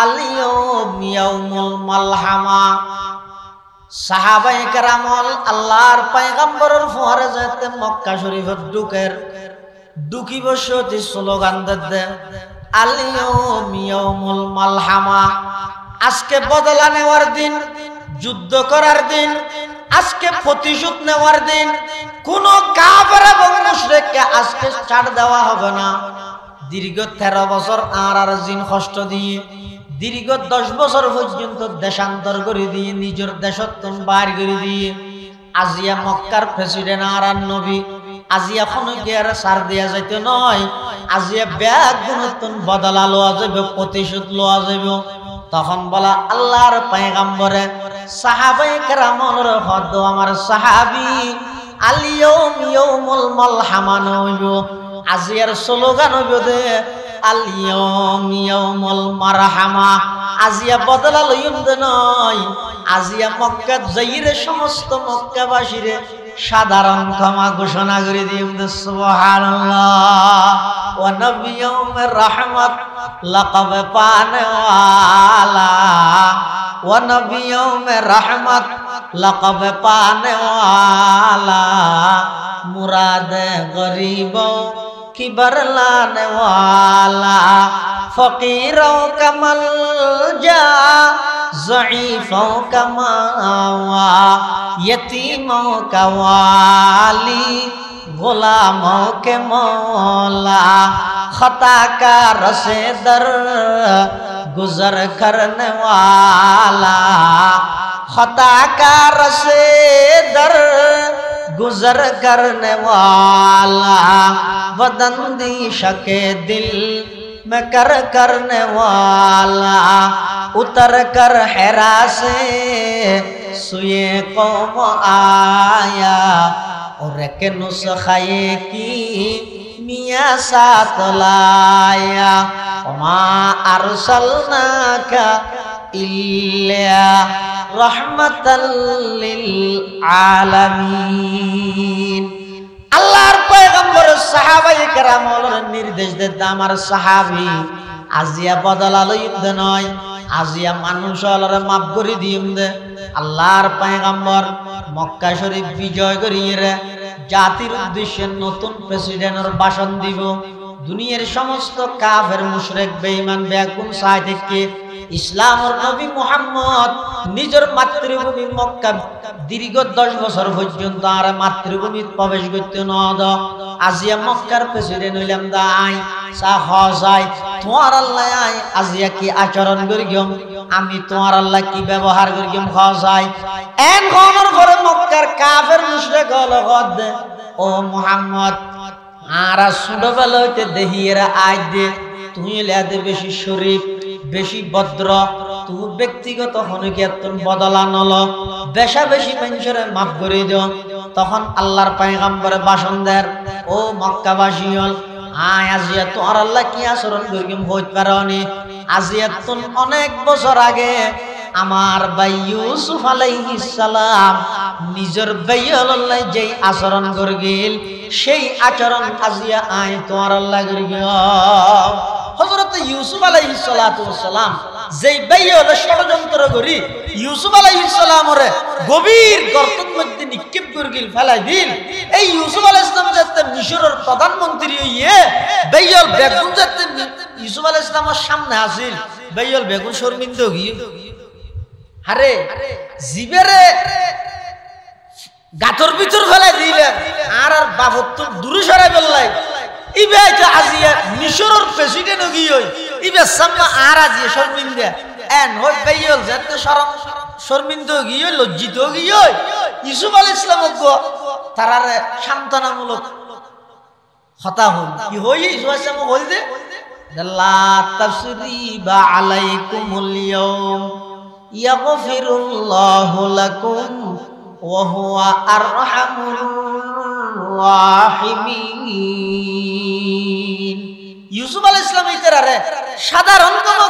আল-ইয়াউম ইয়াউমুল মালহামা। সাহাবায়ে কেরামল আল্লাহর পয়গম্বরের ফুয়ারে যেতে মক্কা শরীফত ঢুকি বসতি স্লোগান দে আল-ইয়াউম ইয়াউমুল মালহামা। আজকে বদলা নেওয়ার দিন, যুদ্ধ করার দিন, আজকে প্রতিশোধ নেওয়ার দিন। কোন কাফের এবং মুশরিককে আজকে ছাড় দেওয়া হবে না। দীর্ঘ 13 বছর আর জিন কষ্ট দিয়ে, দীর্ঘ 10 বছর পর্যন্ত দেশান্তর করে দিয়ে, নিজের দেশত্বন বাইর করে দিয়ে, আজিয়া মক্কার প্রেসিডেন্ট আর নবী আজিয়া কোনো গিয়ার সার দেয়া যাইতে নয়। আজিয়া ব্যাগ গুণতন বদলা লওয়া যাবে, প্রতিশোধ লওয়া যাবে। তখন বলা আল্লাহর পয়গম্বরে সাহাবায়ে কেরামর হদ আমার সাহাবী আল-ইয়াউম ইয়াউমুল মালহামা নইব। আজিয়ার স্লোগান হইব দে আল-ইয়াউম ইয়াউমুল মারহামা। আজিয়া বদলা লইম দে নয়, আজিয়া মক্কা যাইরে সমস্ত মক্কাবাসীরে সাধারণ ক্ষমা ঘোষণা করে দিম দে সুবহানাল্লাহ। ওয়া নবিয়ুমের রহমত লাকাব পানে ওয়ালা, ওয়া নবিয়ুমের রহমত লাকাব পানে ওয়ালা, মুরাদ গরিব की बरलाने वाला, फकीरों का मलजा ज़ईफ़ों का मावा, यतीमों का वाली गुलामों के मौला, खता का रसे दर गुजर करने वाला, खता का रसे दर गुजर करने वाला, बदंदिश के दिल में करने वाला, उतर कर हेरा से सुए कौम आया, और के नुस्खे की मियाँ साथ लाया, वमा अरसलनाका इल्ला रहमतल लिल आलमीन। আল্লাহর পয়গম্বর সাহাবায়ে কেরামর নির্দেশ দেন আমার সাহাবী আজিয়া বদলা লইম দে নয়, আজিয়া মানুষ আল্লাহর মাফ করে দিম দে। আল্লাহর পয়গম্বর মক্কা শরীফ বিজয় করিয়ে জাতির উদ্দেশ্যে নতুন প্রেসিডেন্টের ভাষণ দিব। দুনিয়ার সমস্ত কাফের মুশরিক বেঈমান বেকুন সাই থেকে ইসলামের নবী মুহাম্মদ নিজের মাতৃভূমি মক্কা দীর্ঘ 10 বছর পর্যন্ত আর মাতৃভূমিতে প্রবেশ করতে না দাও। আজিয়া মক্কার প্রেসিডেন্ট হইলাম দাই সা হজাই তোমার আল্লাহ আই আজিয়া কি আচরণ করিম, আমি তোমার আল্লাহ কি ব্যবহার করিম হজাই। এন কোনর করে মক্কার কাফের মুশরিক হলো গদ ও মুহাম্মদ আর ছোটবেলা হইতে দেহিয়েরা আই দে তুই লেদে বেশি শরীফ বেশি ভদ্র, তুমি ব্যক্তিগত হনকিয়াতন বদলা নল, বেশা বেশি মানুষের মাফ করে দিও। তখন আল্লাহর পয়গম্বরে ভাষণ দেন ও মক্কাবাসী হল আয় আজিয়া তোমার আল্লাহ কি আচরণ করিম হইতে পারনি। আজিয়া তুন অনেক বছর আগে আমার ভাই ইউসুফ আলাইহিস সালাম নিজের ভাইয়াল্লাহ যেই আচরণ করিল সেই আচরণ আজিয়া আয় তোমার আল্লাহ করিম। হযরত ইউসুফ আলাইহিস সালাতু ওয়াস সালাম যেই ভাইয়াল ষড়যন্ত্র করি ইউসুফ আলাইহিস সালামরে গভীর গর্তের মধ্যে নিক্ষেপ করিল ফেলাই দিল। এই ইউসুফ আলাইহিস সালাম যাতে মিশরের প্রধানমন্ত্রী হইয়ে ভাইয়াল বেগুন যাতে ইউসুফ আলাইহিস সালামের সামনে আসিল, ভাইয়াল বেগুন শর্মিন্দা গিয়ে আরে জিবেরে গাতর ভিতর ফেলাই দিলেন আর আর বাবত তো দূরে সরাই ফেললাই। ইবে তো আজিয়া মিশরের প্রেসিডেন্ট গিয়ে ইবে সামনে আর আজিয়া শর্মিন্দা এন হই ভাইয়াল যাতে শর্মিন্দা গিয়ে লজ্জিত গিয়ে ইউসুফ আলাইহিস সালাম তারারে সান্ত্বনামূলক কথা হল কি হই ইউসুফ আলাইহিস সালাম বল দে লা তাসরিবা আলাইকুমুল ইয়াউম ইয়াগফিরুল্লাহু লাকুম ওয়া হুয়া আরহামুর রাহিমিন। ইউসুফ আলাইহিস সালাম ইতারে সাধারণ ক্ষমা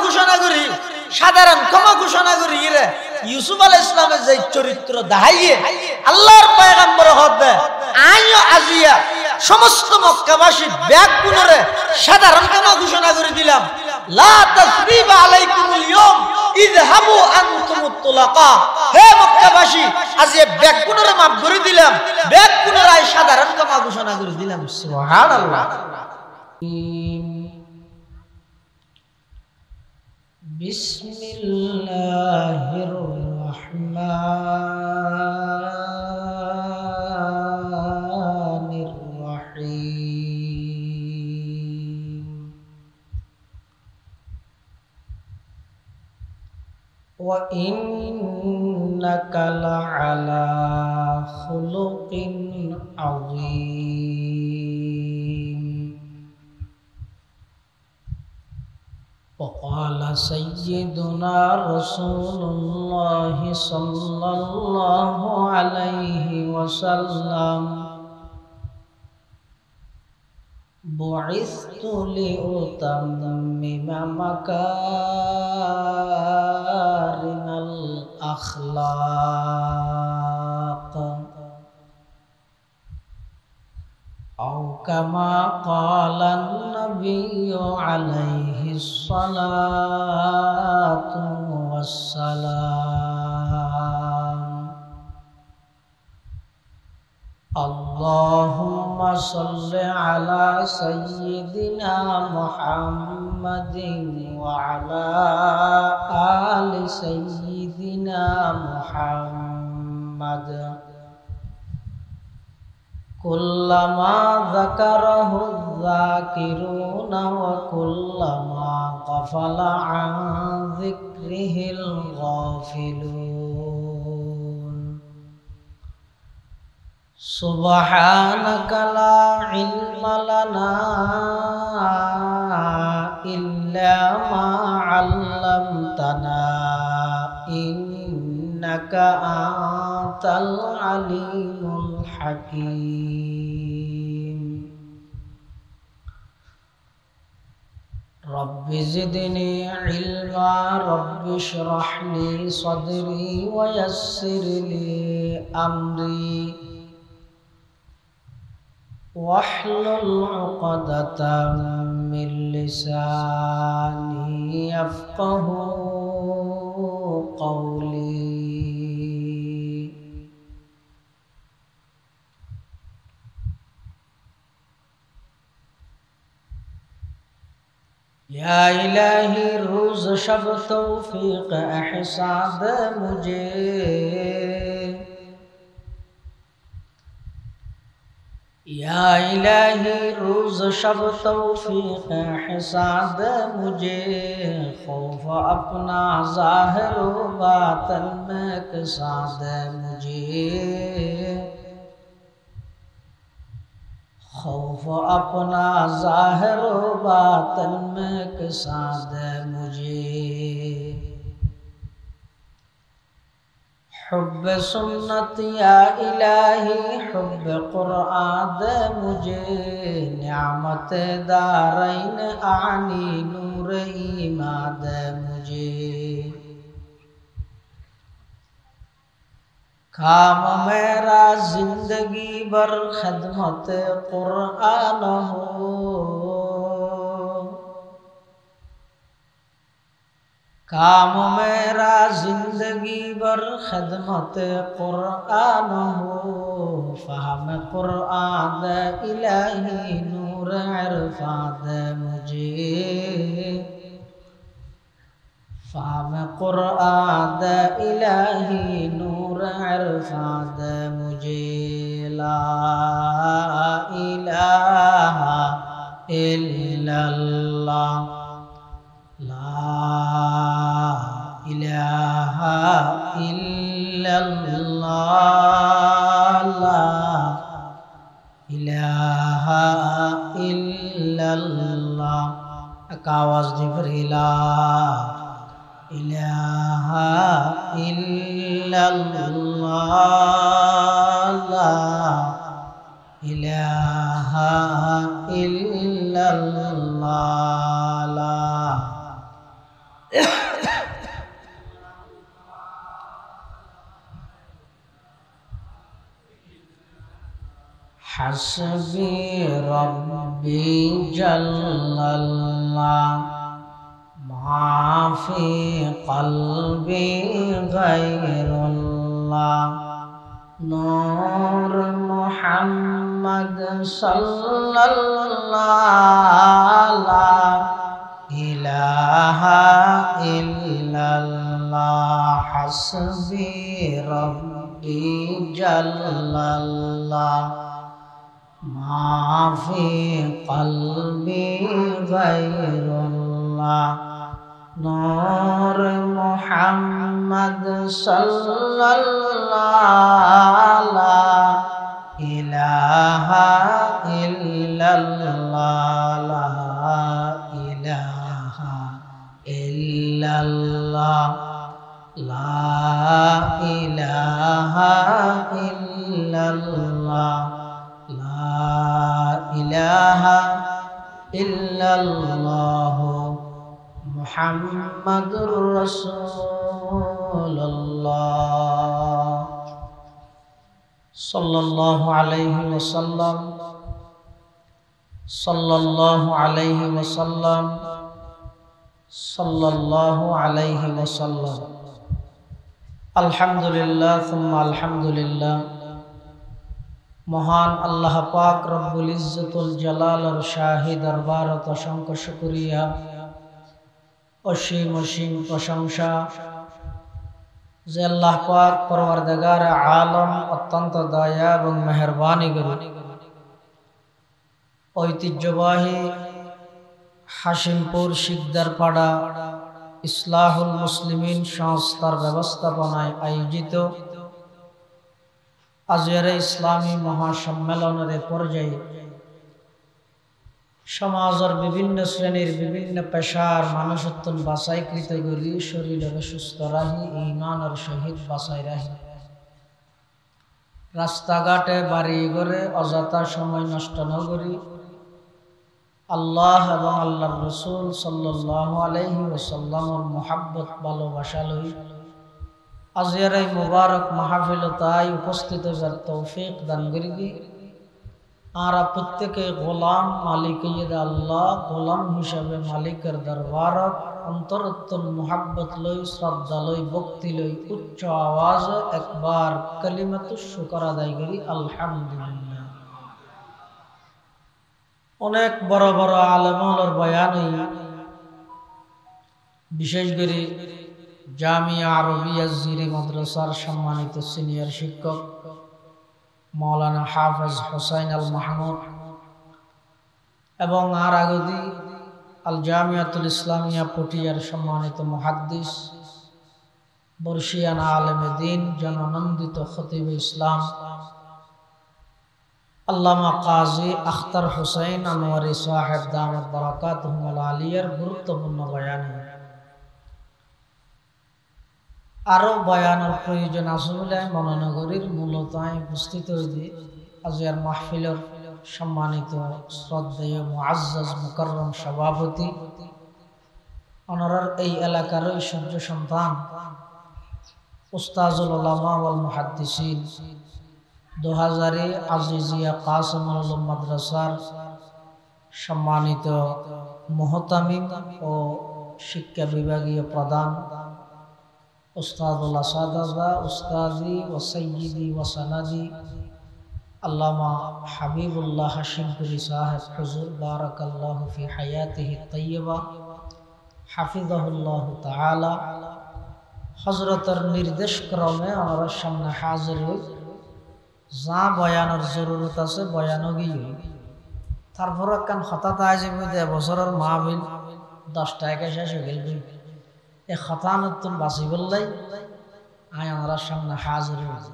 ঘোষণা করি রে ইউসুফ আলাইহিস সালামের যে চরিত্র দেখাইয়ে আল্লাহর পয়গম্বর হবে আইও আজিয়া সমস্ত মক্কাবাসী ব্যাগ গুণরে সাধারণ ক্ষমা ঘোষণা করে দিলাম। লা তাসরিবা আলাইকুমুল ইয়াওম ইযহাবু আনতুমুত তুলাকা। হে মক্কাবাসী, আজ এই বেগুনের মাফ করে দিলাম, বেগুনের আই সাধারণ ক্ষমা ঘোষণা করে দিলাম। সুবহানাল্লাহ। বিসমিল্লাহির রাহমানির রাহিম। ওয়া ইন্নাকা লাআলা খুলুকিন আযীম। وقال سيدنا رسول الله صلى الله عليه وسلم بعثت لأتمم مكارم الأخلاق أو كما قال النبي عليه الصلاة والسلام. اللهم صل على سيدنا محمد وعلى آل سيدنا محمد كلما ذكره الذاكرون وكلما غفل عن ذكره الغافلون. سبحانك لا علم لنا إلا ما علمتنا إنك أنت العليم الحكيم. رب زدني علما رب اشرح لي صدري ويسر لي أمري واحلل عقدة من لساني يفقه قولي. या इलाही रोज शब तौफीक एहसाद मुझे, या इलाही रोज शब तौफीक एहसाद मुझे, खौफ अपना ज़ाहिर व बातिन में कसाद मुझे, खौफ अपना ज़ाहिर व बातिन में कसाद मुझे। हुब्ब सुन्नत या इलाही हुब्ब कुरआन मुझे, नियामत दारैन आनी नूर ईमाद मुझे। काम मेरा जिंदगी भर खिदमत कुरआन हो, काम मेरा जिंदगी भर खिदमत कुरआन हो। फहम कुरआन इलाही नूर इरफान मुझे, फहम कुरआन इलाही नूर इरफान मुझे। ला इलाहा इल्लल्लाह, ला इलाहा इल्लल्लाह, ला इलाहा इल्लल्लाह। एक आवाज दी फिर ला इलाहा इल्लल्लाह, ला इलाहा इल्लल्लाह, ला हस्बी रब्बी जल्लल्लाह মাফি কলবি গায়রুল্লাহ নূর মুহাম্মদ সাল্লাল্লাহু লা ইলাহা ইল্লাল্লাহ হাসবি রব্বি জাল্লাল্লাহ মাফি কলবি গায়রুল্লাহ নূর মুহাম্মদ সাল্লাল্লাহু লা ইলাহা ইল্লাল্লাহ লা ইলাহা ইল্লাল্লাহ লা ইলাহা ইল্লাল্লাহ লা ইলাহা ইল্লাল্লাহ মুহাম্মাদুর রাসূলুল্লাহ সাল্লাল্লাহু আলাইহি ওয়াসাল্লাম সাল্লাল্লাহু আলাইহি ওয়াসাল্লাম সাল্লাল্লাহু আলাইহি ওয়াসাল্লাম আলহামদুলিল্লাহ সুম্মা আলহামদুলিল্লাহ মহান আল্লাহ পাক রব্বুল ইজ্জতুল জালালের শাহী দরবারত অসংখ্য শুকরিয়া অসীম অসীম প্রশংসা যে আল্লাহ পাক পরওয়ারদিগার আলম অত্যন্ত দয়া এবং মেহেরবানি করে ঐতিহ্যবাহী হাশিমপুর শিকদারপাড়া ইসলাহুল মুসলিমিন সংস্থার ব্যবস্থাপনায় আয়োজিত আজকের ইসলামী মহাসম্মেলনের পর্যায়ে সমাজের বিভিন্ন শ্রেণীর বিভিন্ন পেশার মানুষত্বন বাছাইকৃত করি শরীরের সুস্থ রাহি ঈমানের সহিত বাছাই রাহি রাস্তাঘাটে বাড়ি ঘরে অযথা সময় নষ্ট না করি আল্লাহ এবং আল্লাহর রাসূল সাল্লাল্লাহু আলাইহি ওয়াসাল্লামের মুহাব্বত ভালোবাসা লই আজকের এই মুবারক মাহফিলতায় উপস্থিত হওয়ার তৌফিক দান করি আর প্রত্যেকে গোলাম মালিক আল্লাহ গোলাম হিসাবে মালিকের দরবারত অন্তরত্তন মুহাব্বত লই শ্রদ্ধা লই ভক্তি লই উচ্চ আওয়াজ একবার কালিমাতুশ শুকর আদায় করি আলহামদুলিল্লাহ। অনেক বড় বড় আলেমুলের বয়ানই বিশেষ করে জামিয়া আরবিয়া জিরি মাদ্রাসার সম্মানিত সিনিয়র শিক্ষক মৌলানা হাফেজ হুসাইন আল মাহমুদ এবং আর আগদি আল জামিয়াতুল ইসলামিয়া পটিয়ার সম্মানিত মুহাদ্দিস বর্ষিয়ানা আলেমে দিন জননন্দিত খতিব ইসলাম আল্লামা কাজী আখতার হুসাইন আনোয়ারি সাহেব দামাত বারাকাতুহুল আলিয়ার গুরুত্বপূর্ণ বয়ান আরো বয়ানের প্রয়োজন আছে বলে মনোনগরীর মূলত উপস্থিত হয়েছে আজকের মাহফিলের সম্মানিত শ্রদ্ধেয় মুআজ্জাজ মুকাররম সভাপতি অনরার এই এলাকার সূর্য সন্তান উস্তাজুল উলামা ওয়াল মুহাদ্দিসিন 2000 আজিজিয়া কাসিমুল উলুম মাদ্রাসার সম্মানিত মুহতামিম ও শিক্ষা বিভাগীয় প্রধান উস্তাদুল আসাদাজা উস্তাদি ও সাইয়্যিদি ও সানাদি আল্লামা হাবিবুল্লাহ হাশিমপুরি সাহেব হুজুর বারাকাল্লাহু ফি হায়াতিহি তাইয়্যিবা হাফিজাহুল্লাহু তাআলা হযরতের নির্দেশ ক্রমে আমার সামনে হাজির হই যা বয়ানের জরুরত আছে বয়ানও গিয়ে তারপর কান হঠাৎ আইজি মধ্যে বছরের মাহফিল 10 টাকা শেষ হয়ে গেল এই খতানতুন বাসি বললাই আয় আমার সামনে হাজির হয়েছে।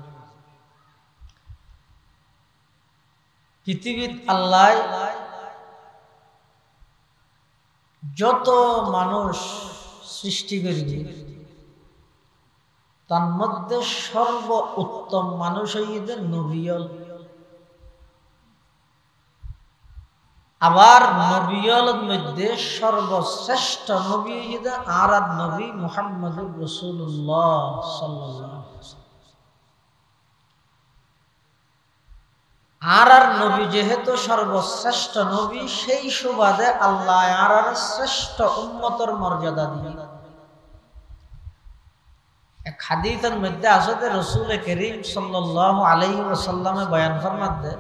পৃথিবীর আল্লাহ যত মানুষ সৃষ্টি করিবে তার মধ্যে সর্ব উত্তম মানুষ হইতে নবিয়ল আবার নবিয়লের মধ্যে সর্বশ্রেষ্ঠ নবী হইতে আর নবী মুহাম্মদুর রাসূলুল্লাহ সাল্লাল্লাহু আলাইহি ওয়াসাল্লাম। আর নবী যেহেতু সর্বশ্রেষ্ঠ নবী, সেই সুবাদে আল্লাহ আর শ্রেষ্ঠ উম্মতের মর্যাদা দিয়ে এক হাদিসের মধ্যে আছে যে রাসূল করিম সাল্লাল্লাহু আলাইহি ওয়াসাল্লামে বয়ান ফরমাতে,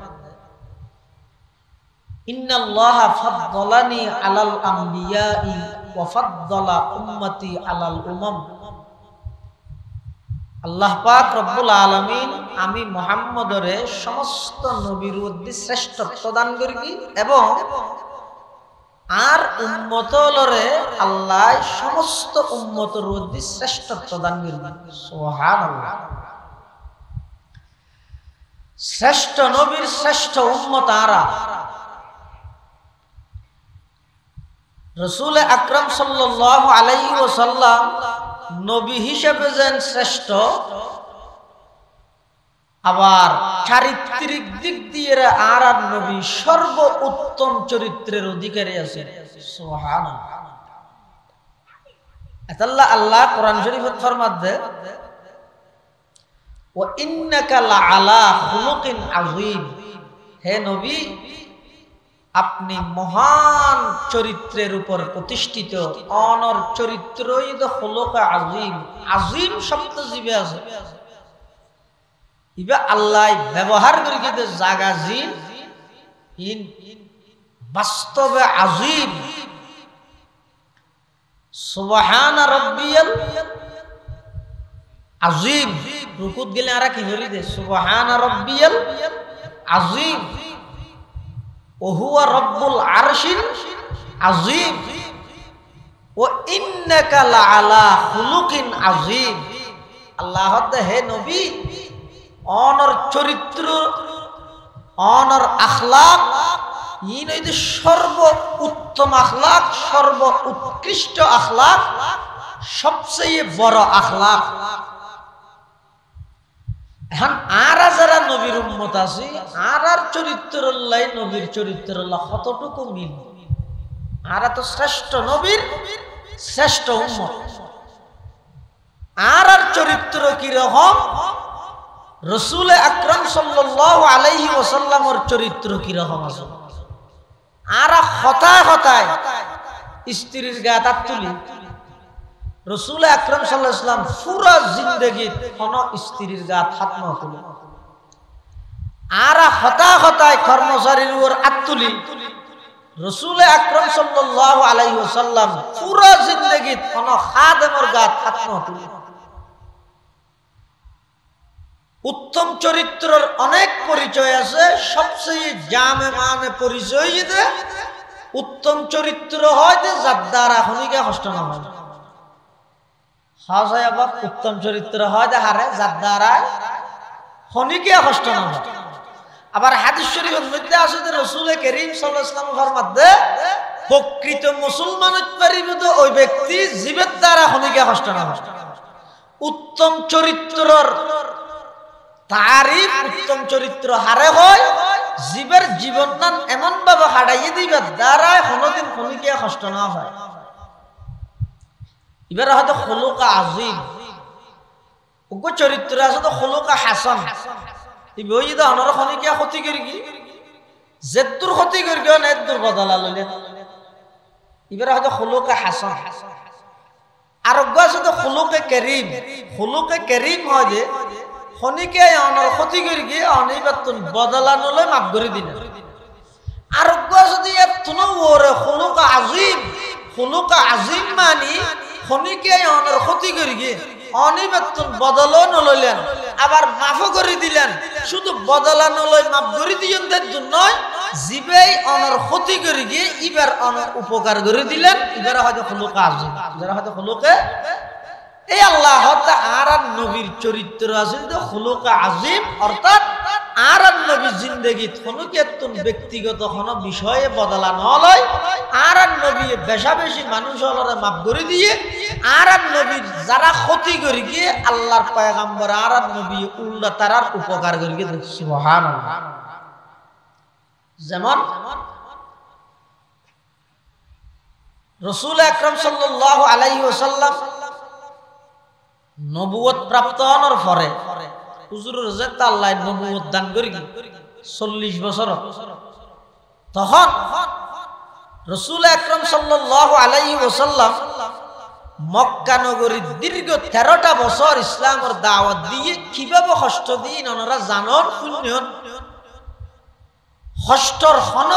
ইন্নাল্লাহা ফাদ্দালানি আলাল আমবিয়াই ওয়া ফাদ্দালা উম্মতি আলাল উমাম। আল্লাহ পাক রব্বুল আলামিন আমি মুহাম্মদরে সমস্ত নবীর মধ্যে শ্রেষ্ঠত্ব দান করি এবং আর উম্মতলরে আল্লাহ সমস্ত উম্মতের মধ্যে শ্রেষ্ঠত্ব দান করি। সুবহানাল্লাহ। শ্রেষ্ঠ নবীর শ্রেষ্ঠ উম্মত আরা। রাসূল আকরাম সাল্লাল্লাহু আলাইহি ওয়াসাল্লাম নবী হিসেবে যেন শ্রেষ্ঠ, আবার চারিত্রিক দিক দিয়ে আর নবী সর্ব উত্তম চরিত্রের অধিকারী আছেন। সুবহানাল্লাহ। আল্লাহ আল্লাহ কোরআন শরীফে ফরমাতে, ওয়া ইন্নাকা লাআলা খুলুকিন আযীম। হে নবী, আপনি মহান চরিত্রের উপর প্রতিষ্ঠিত। অনর চরিত্রই তো খুলুক আযীম। আযীম শব্দ জিবে আছে, ইবা আল্লাহ ব্যবহার করি কিন্তু জাগা জিন ইন বাস্তবে আযীম। সুবহান রাব্বিয়াল আযীম। রুকুত গেলে আর কি হরি দে সুবহান রাব্বিয়াল আযীম ওয়া হুয়া রব্বুল আরশিল আযীম ওয়া ইন্নাকা লাআলা খুলুকিন আযীম। আল্লাহ হে নবী, অনর চরিত্র, অনর আখলাক ইন হইতে সর্ব উত্তম আখলাক, সর্ব উৎকৃষ্ট আখলাক, সবচেয়ে বড় আখলাক। এখন আর যারা নবীর উম্মত আছে, আর চরিত্রের লাই নবীর চরিত্রের কতটুকু মিল। আর তো শ্রেষ্ঠ নবীর শ্রেষ্ঠ উম্মত। আর চরিত্র কি রকম, রাসূল আকরাম সাল্লাল্লাহু আলাইহি ওয়াসাল্লামের চরিত্র কি রকম আছে। আর হতায় হতায় স্ত্রীর গায়ে হাত তুলি। রাসূল আকরাম সাল্লাল্লাহু আলাইহি ওয়াসাল্লাম পুরা জিন্দেগি কোন স্ত্রীর গায়ে হাত না তুলে। আর হতায় হতায় কর্মচারীর উপর হাত তুলি। রাসূল আকরাম সাল্লাল্লাহু আলাইহি ওয়াসাল্লাম পুরা জিন্দেগি কোন খাদেমের গায়ে হাত না তুলে। উত্তম চরিত্রের অনেক পরিচয় আছে, সবচেয়ে জামে মানে পরিচয় যেতে উত্তম চরিত্র হয় যে যার দ্বারা খনিকে কষ্ট না হয়। হয় আবার উত্তম চরিত্র হয় যে হারে যার দ্বারা খনিকে কষ্ট না হয়। আবার হাদিস শরীফের মধ্যে আছে যে রাসূল করিম সাল্লাল্লাহু আলাইহি ওয়াসাল্লাম ফরমাতে, প্রকৃত মুসলমান পারিব তো ওই ব্যক্তি জীবের দ্বারা খনিকে কষ্ট না হয়। উত্তম চরিত্রের তারিফ, উত্তম চরিত্র হারে হয় জীবের জীবন নাম এমন ভাবে হারাইয়ে দিবে দ্বারা কোনদিন খনিকে কষ্ট না হয়। এবার হয়তো খুলুকা আযীম, ওগো চরিত্র আছে তো খুলুকা হাসান। এই বই তো অনর খনিকে ক্ষতি করি কি যেদুর ক্ষতি করি কেউ না এদুর বদলা লইলে। এবার হয়তো খুলুকা হাসান। আর ওগো আছে তো খুলুকে কারীম। খুলুকে কারীম হয় যে খনিকে অনর ক্ষতি করি গিয়ে অনিবাতন বদলা নলে মাফ করে দিন। আরোগ্য যদি এতনো ওরে খুলুকা আযীম। খুলুকা আযীম মানি খনিকে অনর ক্ষতি করি গিয়ে অনিবাতন বদলও নলইলেন, আবার মাফও করে দিলেন। শুধু বদলা নলই মাফ করে দিয়েন নয়, জীবেই অনর ক্ষতি করে গিয়ে ইবার অনর উপকার করে দিলেন। এবারে হয়তো খুলুকা আযীম, এবারে হয়তো খুলুকে এই আল্লাহ আর নবীর চরিত্র আছে খুলুকা আযীম। অর্থাৎ আর নবী জিন্দেগি ব্যক্তিগত কোন বিষয়ে বদলা নলয়। আর নবী বেশা বেশি মানুষ হলরে মাফ করে দিয়ে আর নবীর যারা ক্ষতি করে গিয়ে আল্লাহর পয়গম্বর আর নবী উল্লা তারার উপকার করে গিয়ে। সুবহানাল্লাহ। যেমন রাসূল আকরাম সাল্লাল্লাহু আলাইহি ওয়াসাল্লাম নবুয়ত প্রাপ্ত হওয়ার পরে হুজুরের যে আল্লাহ নবুয়ত দান করি 40 বছর। তখন রাসূল আকরাম সাল্লাল্লাহু আলাইহি ওয়াসাল্লাম মক্কা নগরীর দীর্ঘ 13টা বছর ইসলামের দাওয়াত দিয়ে কিভাবে কষ্ট দিয়ে ওনারা জানন পুণ্যন কষ্টর কোন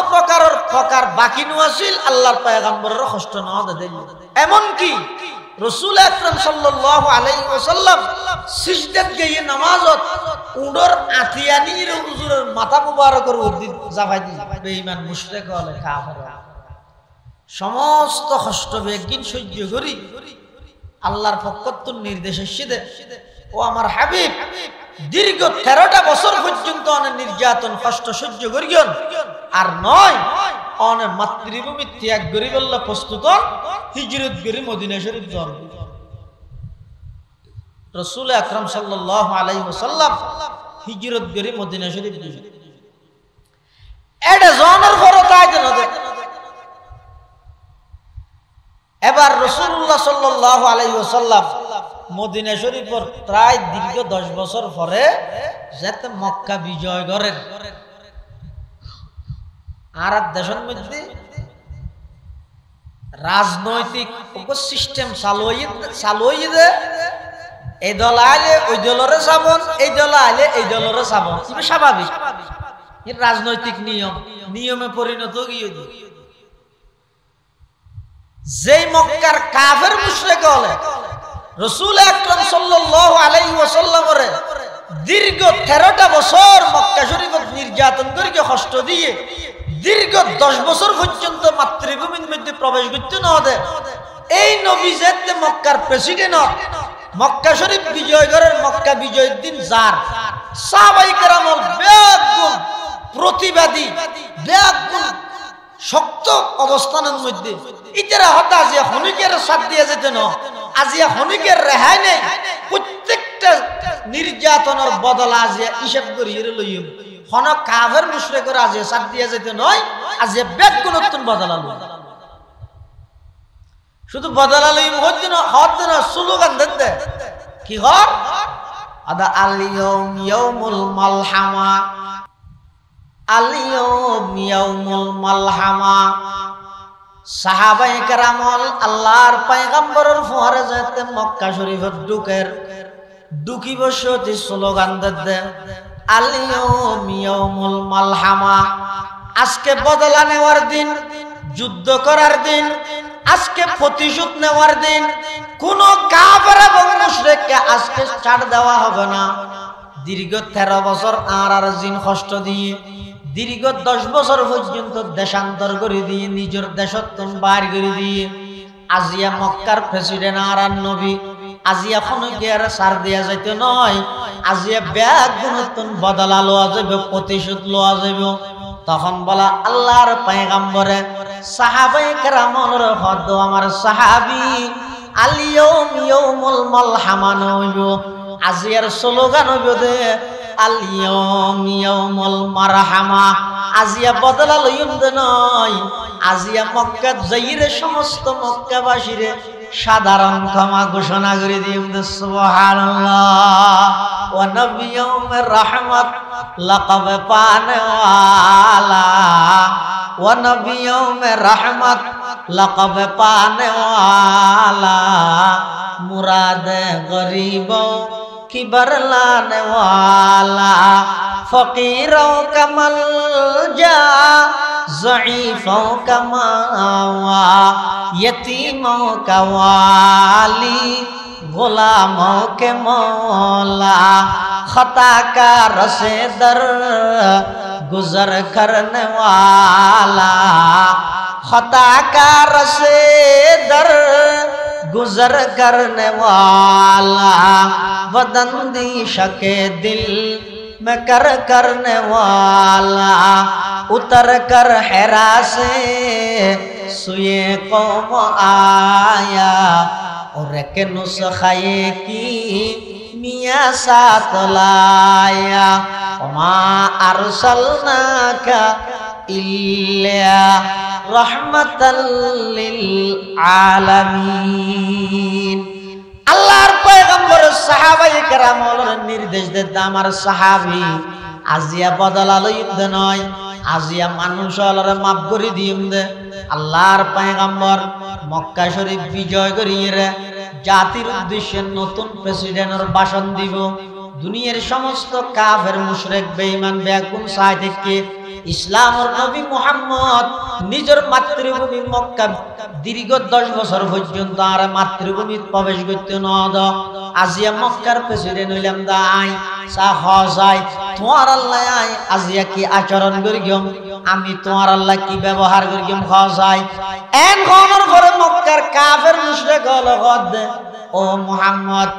প্রকার বাকি নছিল আল্লাহর পয়গম্বরের কষ্ট না দেন। এমন কি রাসূল আকরাম সাল্লাল্লাহু আলাইহি ওয়াসাল্লাম সিজদাত গিয়ে নামাজত উডর আতিয়ানির হুজুরের মাথা মুবারকের উদ্দিন জাফাই দি বেঈমান মুশরিক হলে কাফের সমস্ত কষ্ট বেগিন সহ্য করি আল্লাহর পক্ষ নির্দেশ এসেছে ও আমার হাবিব দীর্ঘ 13টা বছর পর্যন্ত অনেক নির্যাতন কষ্ট সহ্য করিয়ন আর নয় অনেক মাতৃভূমি ত্যাগ করি বললে প্রস্তুত হিজরত করি মদিনা শরীফ যান। রাসূল আকরাম সাল্লাল্লাহু আলাইহি ওয়াসাল্লাম হিজরত করি মদিনা শরীফ গেলেন। এটা জনের ফরতায় দেন। এবার রাসূলুল্লাহ সাল্লাল্লাহু আলাইহি ওয়াসাল্লাম মদিনা শরীফের প্রায় দীর্ঘ 10 বছর পরে যাতে মক্কা বিজয় করেন। আর দেশের মধ্যে রাজনৈতিক সিস্টেম চালু হয়ে এই দল আইলে ওই দলরে চাবন, এই দল আইলে এই দলরে চাবন, স্বাভাবিক রাজনৈতিক নিয়মে পরিণত গিয়ে যেই মক্কার কাফের মুশরিক হলে রাসূল আকরাম সাল্লাল্লাহু আলাইহি ওয়াসাল্লামের দীর্ঘ 13টা বছর মক্কা শরীফে নির্যাতন করে কষ্ট দিয়ে দীর্ঘ 10 বছর পর্যন্ত মাতৃভূমির মধ্যে প্রবেশ করতে না দেয়। এই নবী যেতে মক্কার প্রেসিডেন্ট মক্কা শরীফ বিজয় করেন মক্কা বিজয়ের দিন যার সাহাবায়ে কেরাম বেগুন প্রতিবাদী বেগুন শক্ত অবস্থানের মধ্যে ইতারা হতা যে হনিকের সাথ দিয়ে যেতে না আজিয়া হনিকের রেহাই নেই প্রত্যেকটা নির্যাতনের বদলা আজিয়া হিসাব করিয়ে লইম হন কাফের মুশরিকরা আজিয়া সাথ দিয়ে যেতে নয় আজিয়া বেগুন নতুন বদলা লই শুধু বদলা লইম হচ্ছে না হচ্ছে না স্লোগান দেন কি হর আদা আল ইয়াউমুল মালহামা আল ইয়াউমুল মালহামা। সাহাবায়ে কেরাম আল্লাহর পয়গম্বরের ফুয়ারে যেতে মক্কা শরীফে ঢুকি বসতি স্লোগান দে আল ইয়াউমুল মালহামা। আজকে বদলা নেওয়ার দিন, যুদ্ধ করার দিন, আজকে প্রতিশোধ নেওয়ার দিন। কোন কাফের এবং মুশরিককে আজকে ছাড় দেওয়া হবে না। দীর্ঘ 13 বছর আর জিন কষ্ট দিয়ে দীর্ঘ 10 বছর পর্যন্ত দেশান্তর করে দিয়ে নিজের দেশত্বন বাইর করে দিয়ে আজিয়া মক্কার প্রেসিডেন্ট আর নবী আজিয়া কোনকে আর ছাড় দেয়া যাইতে নয়। আজিয়া ব্যাগ গুণতন বদলা লওয়া যাবে, প্রতিশোধ লওয়া যাবে। তখন বলা আল্লাহর পয়গম্বরে সাহাবায়ে কেরামের হদ আমার সাহাবী আল ইয়াউমুল মালহামা নইব আজিয়ার স্লোগান হইব দে আল ইয়াউমুল মারহামা। আজিয়া বদলা লইম দে নয় আজিয়া মক্কা যাইরে সমস্ত মক্কাবাসীরে সাধারণ ক্ষমা ঘোষণা করে দিম দে সুবহানাল্লাহ। ওয়া নবিয়ুমির রাহমাত লাকাব পানে ওয়ালা ওয়া নবিয়ুমির রাহমাত লাকাব পানে ওয়ালা মুরাদ গরিব की बरलाने वाला फकीरों का मलजा ज़ईफ़ों का मावा यतीमों का वाली गुलामों के मौला खता का रसे दर गुजर करने वाला खता का रसे दर गुजर करने वाला बदंदिश के दिल में करने वाला उतर कर हेरा से सुए कौम आया और के नुस्खे की मियाँ साथ लाया वमा अरसलनाका इल्ला रहमतल लिल आलमीन। আল্লাহর পয়গম্বর সাহাবায়ে কেরামের নির্দেশ দেন আমার সাহাবী আজিয়া বদলালো যুদ্ধ নয়, আজিয়া মানুষ হলরে মাফ করে দিম দে। আল্লাহর পয়গম্বর মক্কা শরীফ বিজয় করিয়ে জাতির উদ্দেশ্যে নতুন প্রেসিডেন্টের ভাষণ দিব। দুনিয়ার সমস্ত কাফের মুশরিক বেঈমান বেকুন সাই থেকে ইসলামের নবী মুহাম্মদ নিজের মাতৃভূমি মক্কা দীর্ঘ 10 বছর পর্যন্ত আর মাতৃভূমি প্রবেশ করতে নদ। আজিয়া মক্কার প্রেসিডেন্ট হইলাম দাই সা হজাই তোমার আল্লাহ আই আজিয়া কি আচরণ করিম, আমি তোমার আল্লাহ কি ব্যবহার করিম হজাই। এন কোনর পরে মক্কার কাফের মুশরিক হল গদ ও মুহাম্মদ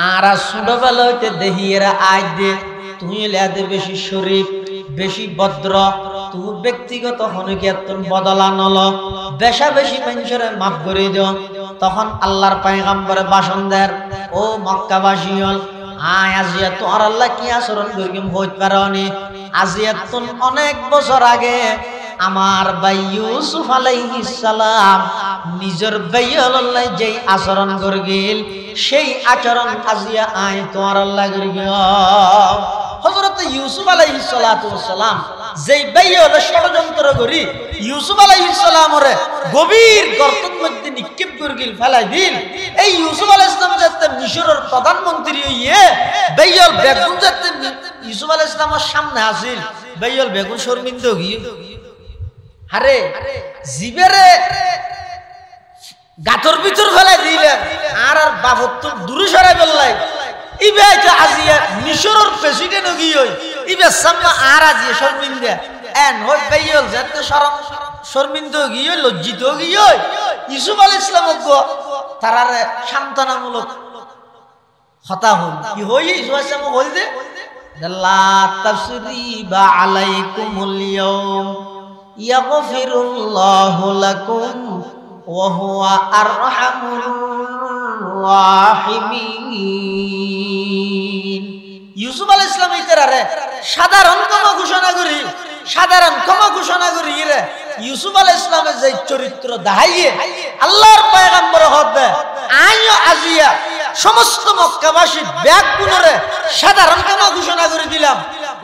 আর ছোটবেলা হইতে দেহিয়েরা আজ দে তুই লেদে বেশি শরীফ বেশি ভদ্র, তুমি ব্যক্তিগত হনুকেতন বদলা নল বেশা বেশি মানুষের মাফ করে দিও। তখন আল্লাহর পয়গম্বরে ভাষণ দেন, ও মক্কাবাসী হল আয় আজিয়া তোমার আল্লাহ কি আচরণ করিম হইতে পারনি। আজিয়া তুমি অনেক বছর আগে আমার ভাই ইউসুফ আলাইহিস সালাম নিজের ভাই আল্লাহ যেই আচরণ করিল সেই আচরণ আজিয়া আয় তোমার আল্লাহ করিল। হযরত ইউসুফ আলাইহিস সালাতু ওয়াস সালাম যেই ভাই হলো ষড়যন্ত্র করি ইউসুফ আলাইহিস সালামরে গভীর গর্তের মধ্যে নিক্ষেপ করিল ফেলাই দিল। এই ইউসুফ আলাইহিস সালাম যাতে মিশরের প্রধানমন্ত্রী হইয়ে ভাইয়ল বেগুন যাতে ইউসুফ আলাইহিস সালামের সামনে আসিল, ভাইয়ল বেগুন শর্মিন্দা গিয়ে আরে জিবেরে গাতর ভিতর ফেলাই দিলেন আর আর বাবত তো দূরে সরাই বললাই। ইবে তো আজিয়া মিশরের প্রেসিডেন্ট গিয়ে ইবে সামনে আর আজিয়া শর্মিন্দা এন হই ভাইয়ল যাতে শর্মিন্দা গিয়ে লজ্জিত গিয়ে ইউসুফ আলাইহিস সালাম তারারে সান্ত্বনামূলক কথা হল কি হই ইউসুফ আলাইহিস সালাম হল দে লা তাসরিবা আলাইকুমুল ইয়াউম ইয়াগফিরুল্লাহু লাকুম ওয়া হুয়া আরহামুর রাহিমিন। ইউসুফ আলাইহিস সালাম ইতারে সাধারণ ক্ষমা ঘোষণা করি, সাধারণ ক্ষমা ঘোষণা করি রে ইউসুফ আলাইহিস সালামের যে চরিত্র দেখাইয়ে আল্লাহর পয়গম্বর হবে আইও আজিয়া সমস্ত মক্কাবাসী ব্যাগ পুনরে সাধারণ ক্ষমা ঘোষণা করে দিলাম।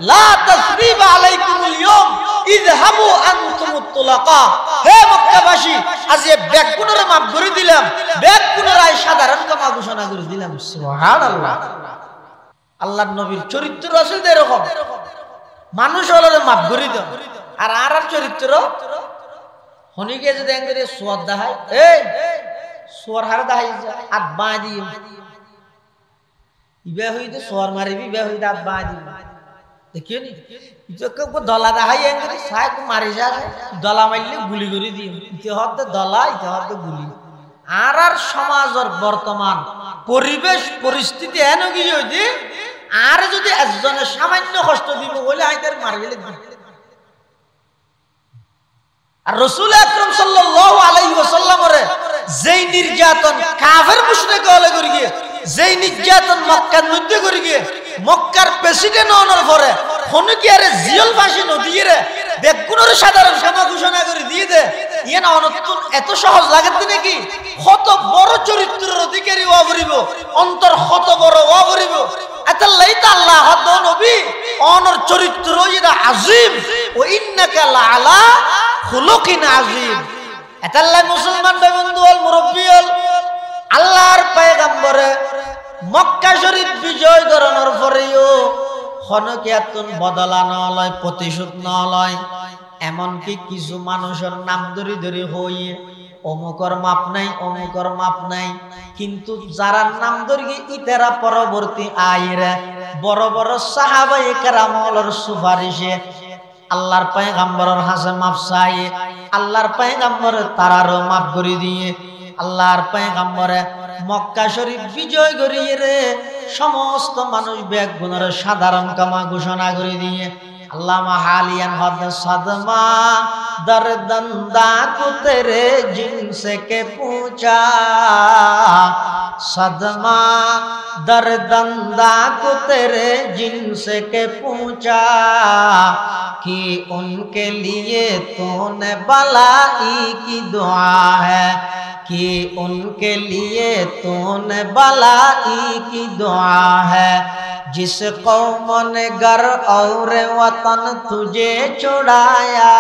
লা তাসরিবা আলাইকুমুল ইয়াউম ইযহাবু আনতুমুত তুলাকা। হে মক্কাবাসী আজ এই ব্যাগ পুনরে মাফ করে দিলাম, ব্যাগ পুনরায় সাধারণ ক্ষমা ঘোষণা করে দিলাম। সুবহানাল্লাহ। আল্লাহর নবীর চরিত্র আসলে এরকম, মানুষ হলে মাফ করে দাও। আর আর চরিত্র হনিকে যদি এঙ্গরে সোয়াদ দেখায় এই সোয়ার হারে দেখাই আট বাঁ দিয়ে ইবে হইতে সোয়ার মারিবি ইবে হইতে আট বাঁ দিবি দেখিও নি দলা দেখাই এঙ্গরে সাই মারি যায় দলা মারলে গুলি করে দিই ইতে হতে দলা ইতে হতে গুলি। আর আর সমাজের বর্তমান পরিবেশ পরিস্থিতি এন গিয়ে হইতে আর যদি একজনের সামান্য কষ্ট দিব বলে আইতার মারবে আর রাসূল আকরাম সাল্লাল্লাহু আলাইহি ওয়াসাল্লামের যেই নির্যাতন কাফের মুশরিক হলে করি গিয়ে যেই নির্যাতন মক্কার মধ্যে করি গিয়ে মক্কার প্রেসিডেন্ট হওয়ার পরে হনুকি আরে জিয়ল ফাঁসি নদীয়ে রে বেগুনের সাধারণ ক্ষমা ঘোষণা করে দিয়ে দে ইয়ে না অনতুন এত সহজ লাগে নাকি? কত বড় চরিত্রের অধিকারী হওয়া করিব, অন্তর কত বড় হওয়া করিব। এতাল্লাই তো আল্লাহ হদ নবী অনর চরিত্র এটা আজিম ও ইন্নাকা লাআলা খুলুকিন আজিম। এতাল্লাই মুসলমান ভাই বন্ধু হল মুরব্বী হল আল্লাহর পয়গম্বরে মক্কা শরীফ বিজয় করানোর পরেও হনকিয়াতুন বদলা নলয় প্রতিশোধ নলয়। এমনকি কিছু মানুষের নাম ধরি ধরি হইয়ে অমুকর মাপ নাই অমুকর মাপ নাই, কিন্তু যারা নাম ধরি ইতারা পরবর্তী আইরে বড় বড় সাহাবায়ে কেরামর সুপারিশে আল্লাহর পয়গম্বরের হাসে মাপ চাই, আল্লাহর পয়গম্বর তারারও মাপ করে দিয়ে আল্লাহর পয়গম্বরে মক্কা শরীফ বিজয় করিয়ে রে সমস্ত মানুষ ব্যাগ গুণের সাধারণ ক্ষমা ঘোষণা করে দিয়ে अल्लामा हालियन हद सदमा दर्दंदा को तेरे जिनसे के पूछा सदमा दर्दंदा को तेरे जिनसे के पूछा कि उनके लिए तूने भलाई की दुआ है कि उनके लिए तूने भलाई की दुआ है जिस कौम ने घर और वतन तुझे छुड़ाया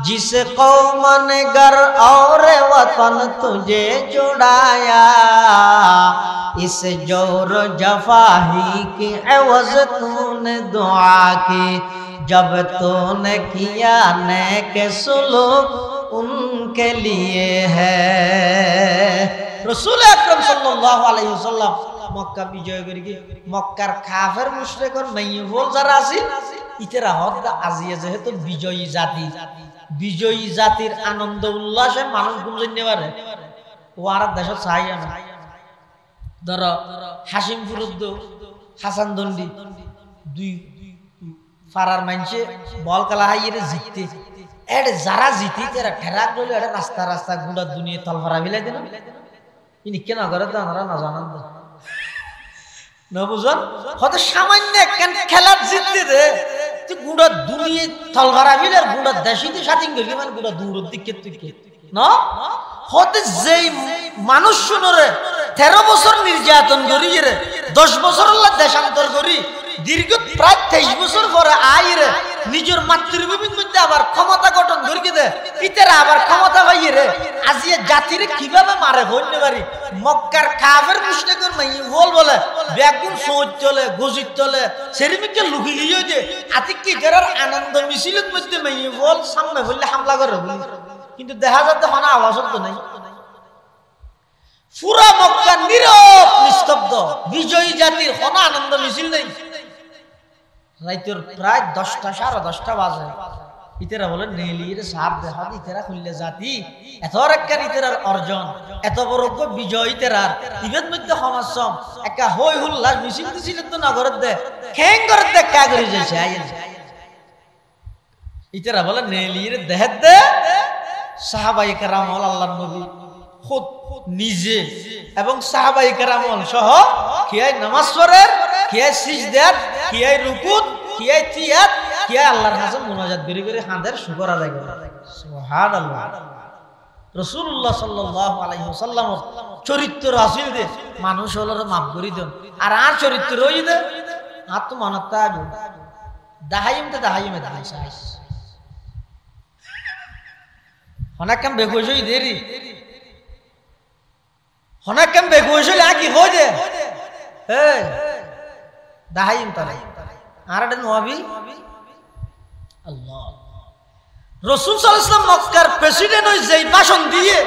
जिस कौम ने घर और वतन तुझे छुड़ाया इस जोर जफाही की एवज़ तूने दुआ की जब तूने किया नेक सुलूक उनके लिए है। रसूल अकरम सल्लल्लाहु अलैहि वसल्लम मक्का विजय करी मक्कार काफेर मुशरिकन মাইয়ুল যারা আছিল ইতেরা হদ আজিয়া যেহেতু বিজয়ী জাতির আনন্দ উল্লাসে মানুষ গুঞ্জনে পারে ওয়ার দেশ চাই না ধরো হাসিম ফুরুদ্দ হাসান দন্ডি দুই ফারার মানছে বল খেলা হাইরে জিততে এড যারা জিতি তেরা ঠেরাক লইলে এড রাস্তা রাস্তা গুড়া দুনিয়া তলফারা মিলাই দেন ইনি কেন করে তো আমরা না জানান না বুঝুন হয়তো সামান্য কেন খেলা জিততে দে তুই গুড়া দুনিয়া তলফারা মিলে আর গুড়া দেশিতে শাটিং গলি মানে গুড়া দূর দিকে তুই না হতে যেই মানুষ শুনরে 13 বছর নির্যাতন করি রে 10 বছর আল্লাহ দেশান্তর করি দীর্ঘ প্রায় 23 বছর পরে আইরে নিজের মাতৃভূমির মধ্যে আবার ক্ষমতা গঠন করি দে ইতারা আবার ক্ষমতা পাই রে আজিয়ে জাতিরে কিভাবে মারে হইতে পারি মক্কার কাফের মুশরিকর মাইয়ুল বলে বেগুন সৌদ চলে গজিত চলে সেরিমিকে লুকি লিয়ে দে আতিক কি করার আনন্দ মিছিলের মধ্যে মাইয়ুল সামনে বললে হামলা করে কিন্তু দেখা যাচ্ছে মানে আওয়াজ তো নাই পুরা মক্কা নীরব নিস্তব্ধ বিজয়ী জাতির কোনো আনন্দ মিছিল নেই রাইতের প্রায় 10টা 10:30 বাজে ইতেরা বলে নেলির সাপ দেখা ইতেরা খুললে জাতি এত রাক্কার ইতেরার অর্জন এত বড় বিজয় ইতেরার ইবের মধ্যে সমাজম একা হই হুল্লাস মিছিল দিছিল তো নগরের দে খেং করে দে কা করে যাইছে আইন ইতেরা বলে নেলির দেহের দে সাহাবায়ে কেরাম আল্লাহর নবী খুদ নিজে এবং সাহাবায়ে কেরাম সহ কিয়ায় নামাজ পড়েন কিয়ায় সিজদাত কিয়ায় রুকুত কিয়ায় তিয়াত কিয়ায় আল্লাহর কাছে মুনাজাত করি করে হাঁদের শুকর আদায় করে সুবহানাল্লাহ। রাসূলুল্লাহ সাল্লাল্লাহু আলাইহি ওয়াসাল্লাম চরিত্র আসিল দে মানুষ হলোর মাফ করি দেন আর চরিত্র হই দে আর তো মনত থাকবে দাহাইম দাহাইস হনাকাম বেগোজই দেরি হনাকাম বেগোজই লাগি হই দে হে দাহাইম তালাই আরডে নবী আল্লাহ রাসূল সাল্লাল্লাহু আলাইহি ওয়াসাল্লাম মক্কার প্রেসিডেন্ট হই যেই ভাষণ দিয়ে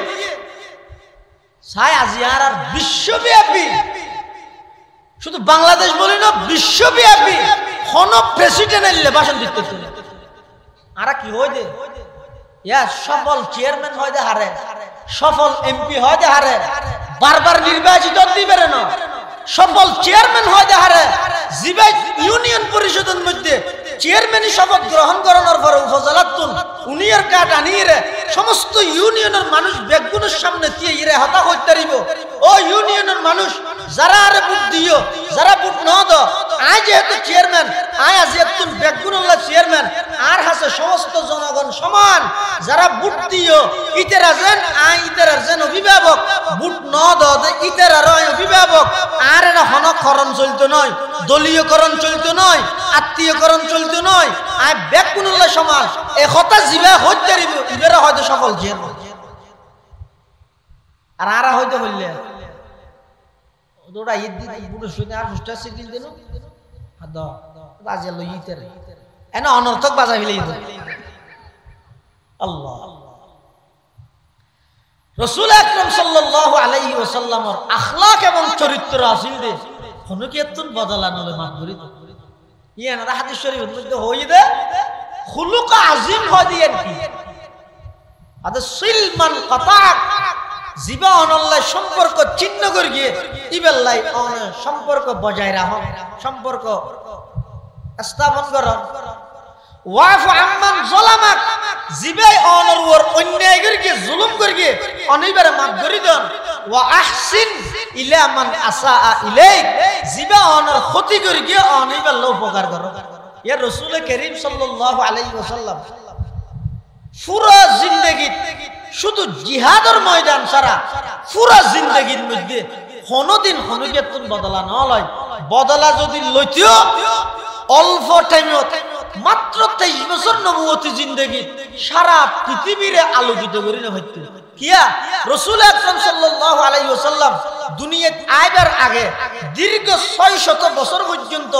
সাই আজিয়ার আর বিশ্বব্যাপী শুধু বাংলাদেশ বলি না বিশ্বব্যাপী কোন প্রেসিডেন্ট এলে ভাষণ দিতে আর কি হই দে ইয়া সফল চেয়ারম্যান হয় দে হারে সফল এমপি হয় দে হারে বারবার নির্বাচিত দিবে না সফল চেয়ারম্যান হয় দে হারে জিবাই ইউনিয়ন পরিষদের মধ্যে চেয়ারম্যানই শপথ গ্রহণ করানোর পরে উপজেলাতুন উনিয়ের কাট আনিয়ে সমস্ত ইউনিয়নের মানুষ বেগুনের সামনে দিয়ে ইরে হতা করতে পারিব ও ইউনিয়নের মানুষ যারা আরে ভোট দিও যারা ভোট ন দাও আজ যেহেতু চেয়ারম্যান আয় আজ একজন বেগুনুল্লাহ চেয়ারম্যান আর হাসে সমস্ত জনগণ সমান যারা ভোট দিও ইতেরা যেন আয় ইতেরা যেন অভিভাবক ভোট ন দাও ইতেরা রয় অভিভাবক আর এরা হনকরণ চলতো নয় দলীয়করণ চলতো নয় আত্মীয়করণ চলতো নয় আয় বেগুনুল্লাহ সমাজ এ কথা জিবা হইতে পারিব ইবেরা হয়তো সফল চেয়ারম্যান আর আরা হয়তো বললে ওটা ঈদ দিন বুড়ো শুনে আর হুস্টা সিগিল দিন হাদ রাজে লইতে রে এনা অনর্থক বাজাই ফেলে আল্লাহ রাসূল আকরাম সাল্লাল্লাহু আলাইহি ওয়াসাল্লামের আখলাক এবং চরিত্র আসিল দে কোন কি এতন বদলানোলে মাগরি ইয়া না হাদিস শরীফের মধ্যে হই দে খুলুক আজিম হদিয়েন কি আদা সিলমান কাতাক জিবা অনল্লাহ সম্পর্ক চিহ্ন করে গিয়ে ইবেল্লাই সম্পর্ক বজায় রাখ সম্পর্ক স্থাপন কর ওয়াফু আম্মান যালামাক জিবাই অনর অন্যায় করিকে জুলুম করিকে অনিবারে মাফ করি দেন ওয়া আহসিন ইলা মান আসাআ ইলাইক জিবা অনর ক্ষতি করিকে অনিবার লো উপকার করো। ইয়া রাসূল করিম সাল্লাল্লাহু আলাইহি ওয়াসাল্লাম পুরা জিন্দেগি শুধু জিহাদের ময়দান ছাড়া পুরা জিন্দেগির মধ্যে কোনদিন হনুকেতন বদলা না লয়। বদলা যদি লইতিও অল্প টাইমত মাত্র 23 বছর নবুয়তি জিন্দেগি সারা পৃথিবীরে আলোকিত করে হইতো। কিয়া রাসূল আকরাম সাল্লাল্লাহু আলাইহি ওয়াসাল্লাম দুনিয়াত আইবার আগে দীর্ঘ 600 বছর পর্যন্ত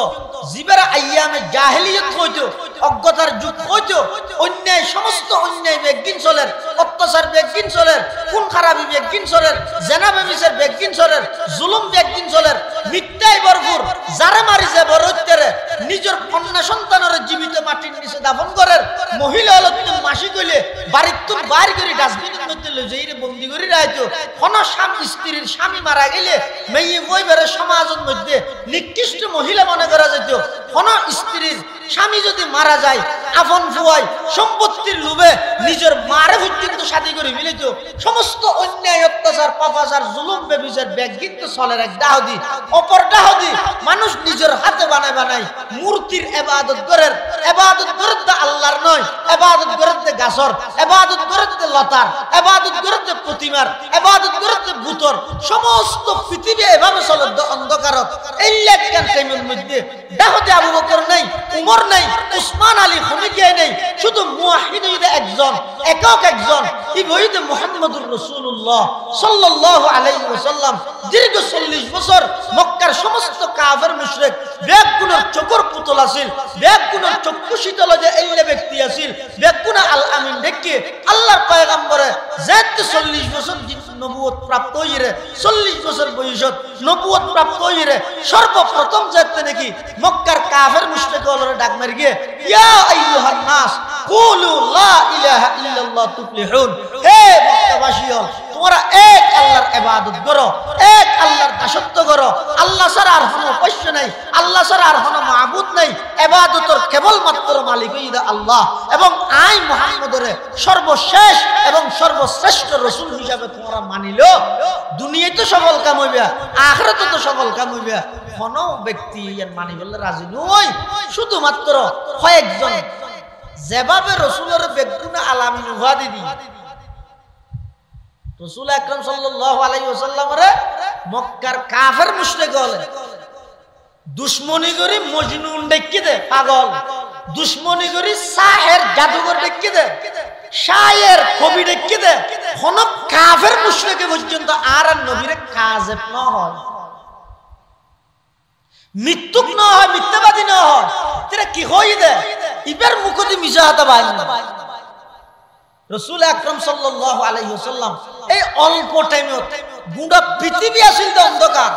জিবারা আইয়ামে জাহেলিয়ত হইতো, অজ্ঞতার যুগ হইতো, অন্যায় সমস্ত অন্যায় বেগিন চলের, অত্যাচার বেগিন চলের, খুন খারাপি বেগিন চলের, জেনা বেবিচার বেগিন চলের, জুলুম বেগিন চলের, মিথ্যায় ভরপুর, যারা মারি যায় বরত্বেরে নিজের কন্যা সন্তানের জীবিত মাটির নিচে দাফন করেন, মহিলা হলো তুমি মাসি কইলে বাড়ির তুম বাইর করে ডাস্টবিনের মধ্যে লই যাইরে বন্দি করে রাখতো। কোন স্বামী স্ত্রীর স্বামী মারা গেলে মেয়ে বইবারে সমাজের মধ্যে নিকৃষ্ট মহিলা মনে করা যেত। কোন স্ত্রীর স্বামী যদি মারা যায় আপন ফুয়াই সম্পত্তির লোভে নিজের মারে পর্যন্ত সাথী করে মিলিত। সমস্ত অন্যায় অত্যাচার পাপাচার জুলুম বেবিচার ব্যাগিত চলের এক ডাহদি অপর ডাহদি মানুষ নিজের হাতে বানায় বানায় মূর্তির ইবাদত করেন। ইবাদত করতে আল্লাহর নয়, ইবাদত করতে গাছর, ইবাদত করতে লতার, ইবাদত করতে প্রতিমার, ইবাদত করতে ভূতর। সমস্ত পৃথিবী এভাবে চলে অন্ধকারত। এই লেখকেন টাইমের মধ্যে ডাহদি আবু বকর নাই, উমর নাই, উসমান আলী খনিকিয়া নাই, শুধু মুওয়াহিদ একজন, একক একজন ইবহিদ মুহাম্মদুর রাসূলুল্লাহ সাল্লাল্লাহু আলাইহি ওয়াসাল্লাম। দীর্ঘ 40 বছর মক্কার সমস্ত কাফের মুশরিক বেগুনের চোখের পুতুল আছিল, বেগুনের চক্ষু শীতল যে এলে ব্যক্তি আছিল, বেগুনা আল আমিন দেখে আল্লাহর পয়গম্বরে যেতে 40 বছর নবুয়ত প্রাপ্ত হইরে, 40 বছর বয়সত নবুয়ত প্রাপ্ত হইরে সর্বপ্রথম যেতে নাকি মক্কার কাফের মুশরিকগুলোরে ডাক মারি গিয়ে ইয়া আইয়ুহান নাস কুলু লা ইলাহা ইল্লাল্লাহ তুফলিহুন। হে মক্কাবাসীগণ, তোমরা এক আল্লাহর ইবাদত করো, এক আল্লাহর দাসত্ব করো। আল্লাহ ছাড়া আর কোনো উপাস্য নাই, আল্লাহ ছাড়া আর কোনো মাবুদ নাই। ইবাদতের কেবলমাত্র মালিক হইয়া আল্লাহ এবং আই মুহাম্মদরে সর্বশেষ এবং সর্বশ্রেষ্ঠ রাসূল হিসাবে তোমরা মানিল। দুনিয়ায় তো সফল কাম হইবে, আখিরাতে তো সফল কাম হইবে। কোন ব্যক্তি এর মানি বললে রাজি নয়। শুধুমাত্র কয়েকজন যেভাবে রাসূলের বেগুনা আলামিন উহাদি দি রাসূল আকরাম সাল্লাল্লাহু আলাইহি ওয়াসাল্লামের মক্কার কাফের মুশরিক হলে দুশমনি করি মজনুন ডেকে দে পাগল, দুশমনি করি সাহের জাদুঘর ডেকে দে, শায়ের কবি ডেকে দে। কোন কাফের মুশরিক পর্যন্ত আর নবীরে কাজেব না হয়, মৃত্যুক না হয়, মিথ্যাবাদী না হয়। তেরা কি হই দে ইবার মুখদি মিশা হতা ভাই না। রাসূল আকরাম সাল্লাল্লাহু আলাইহি ওয়াসাল্লাম এই অল্প টাইমে গুঁড়া পৃথিবী আসিল তো অন্ধকার,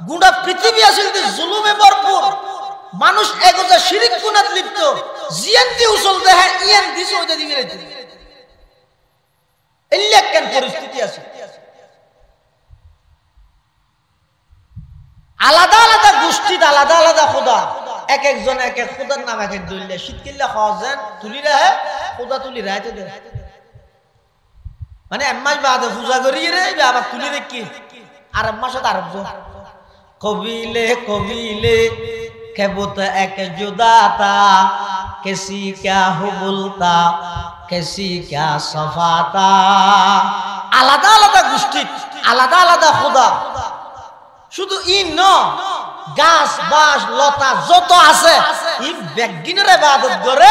গুঁড়া পৃথিবী আসিল তো জুলুমে ভরপুর, মানুষ এগোজা শিরিক গুনাহ লিপ্ত, জিয়ান্তি উসল দেহে ইয়ান দিস ওইটা দিবে রে। এল্লা কেন পরিস্থিতি আছে। আলাদা আলাদা গোষ্ঠী, আলাদা আলাদা খোদা, এক একজন এক এক খোদার নাম এক এক দলিলে শীতকিল্লা খাওয়াছেন তুলি রাহে খোদা তুলি রাইতে দে মানে এম্মাস বাদে পূজা করি রে আবার তুলি রেখি আর এম্মার সাথে আরব্য কবিলে কবিলে কেবত এক জুদাতা কেসি ক্যা হুবুলতা কেসি ক্যা সফাতা। আলাদা আলাদা গোষ্ঠী, আলাদা আলাদা খোদা। শুধু ই ন গাছ বাস লতা যত আছে ই বেগিনের ইবাদত করে,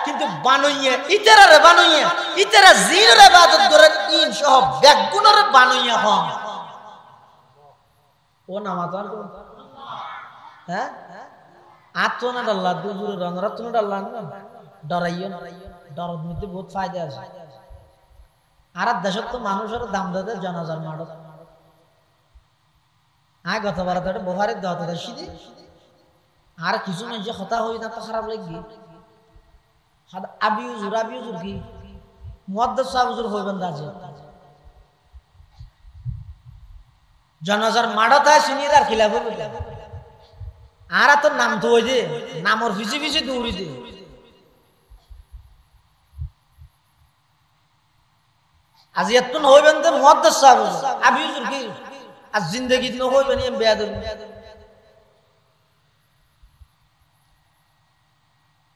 কিন্তু বানাইয়া ইতেরারে বানাইয়া ইতেরা জিনের ইবাদত করে ইন সহ বেগুনের বানাইয়া হন ও নামাজ আর হ্যাঁ আত্মনা আল্লাহ দুজুর রঙরাত্মনা আল্লাহ ডরাইও না, ডরার মধ্যে বহুত ফায়দা আছে। আর দেশত তো মানুষের দাম দাদা জানাজার মাড় আয় গত বার তো বোহারের দাওয়াত দিদি আর কিছু নাই যে কথা হই না তো খারাপ লাগবে। আবি হুজুর কি মুয়াদ্দিস সাহেব হুজুর হইবেন দাজে জানাজার মাড়াতায় সিনিয়র আর খিলাফ হবে আর তো নাম তো ওই যে নামর ফিজি ফিজি দৌড়ি দে আজি এত নহইবেন যে মুহাদ্দিস সাহেব আবি হুজুর কি আজ জিন্দেগি নহইবেন এম বেয়াদব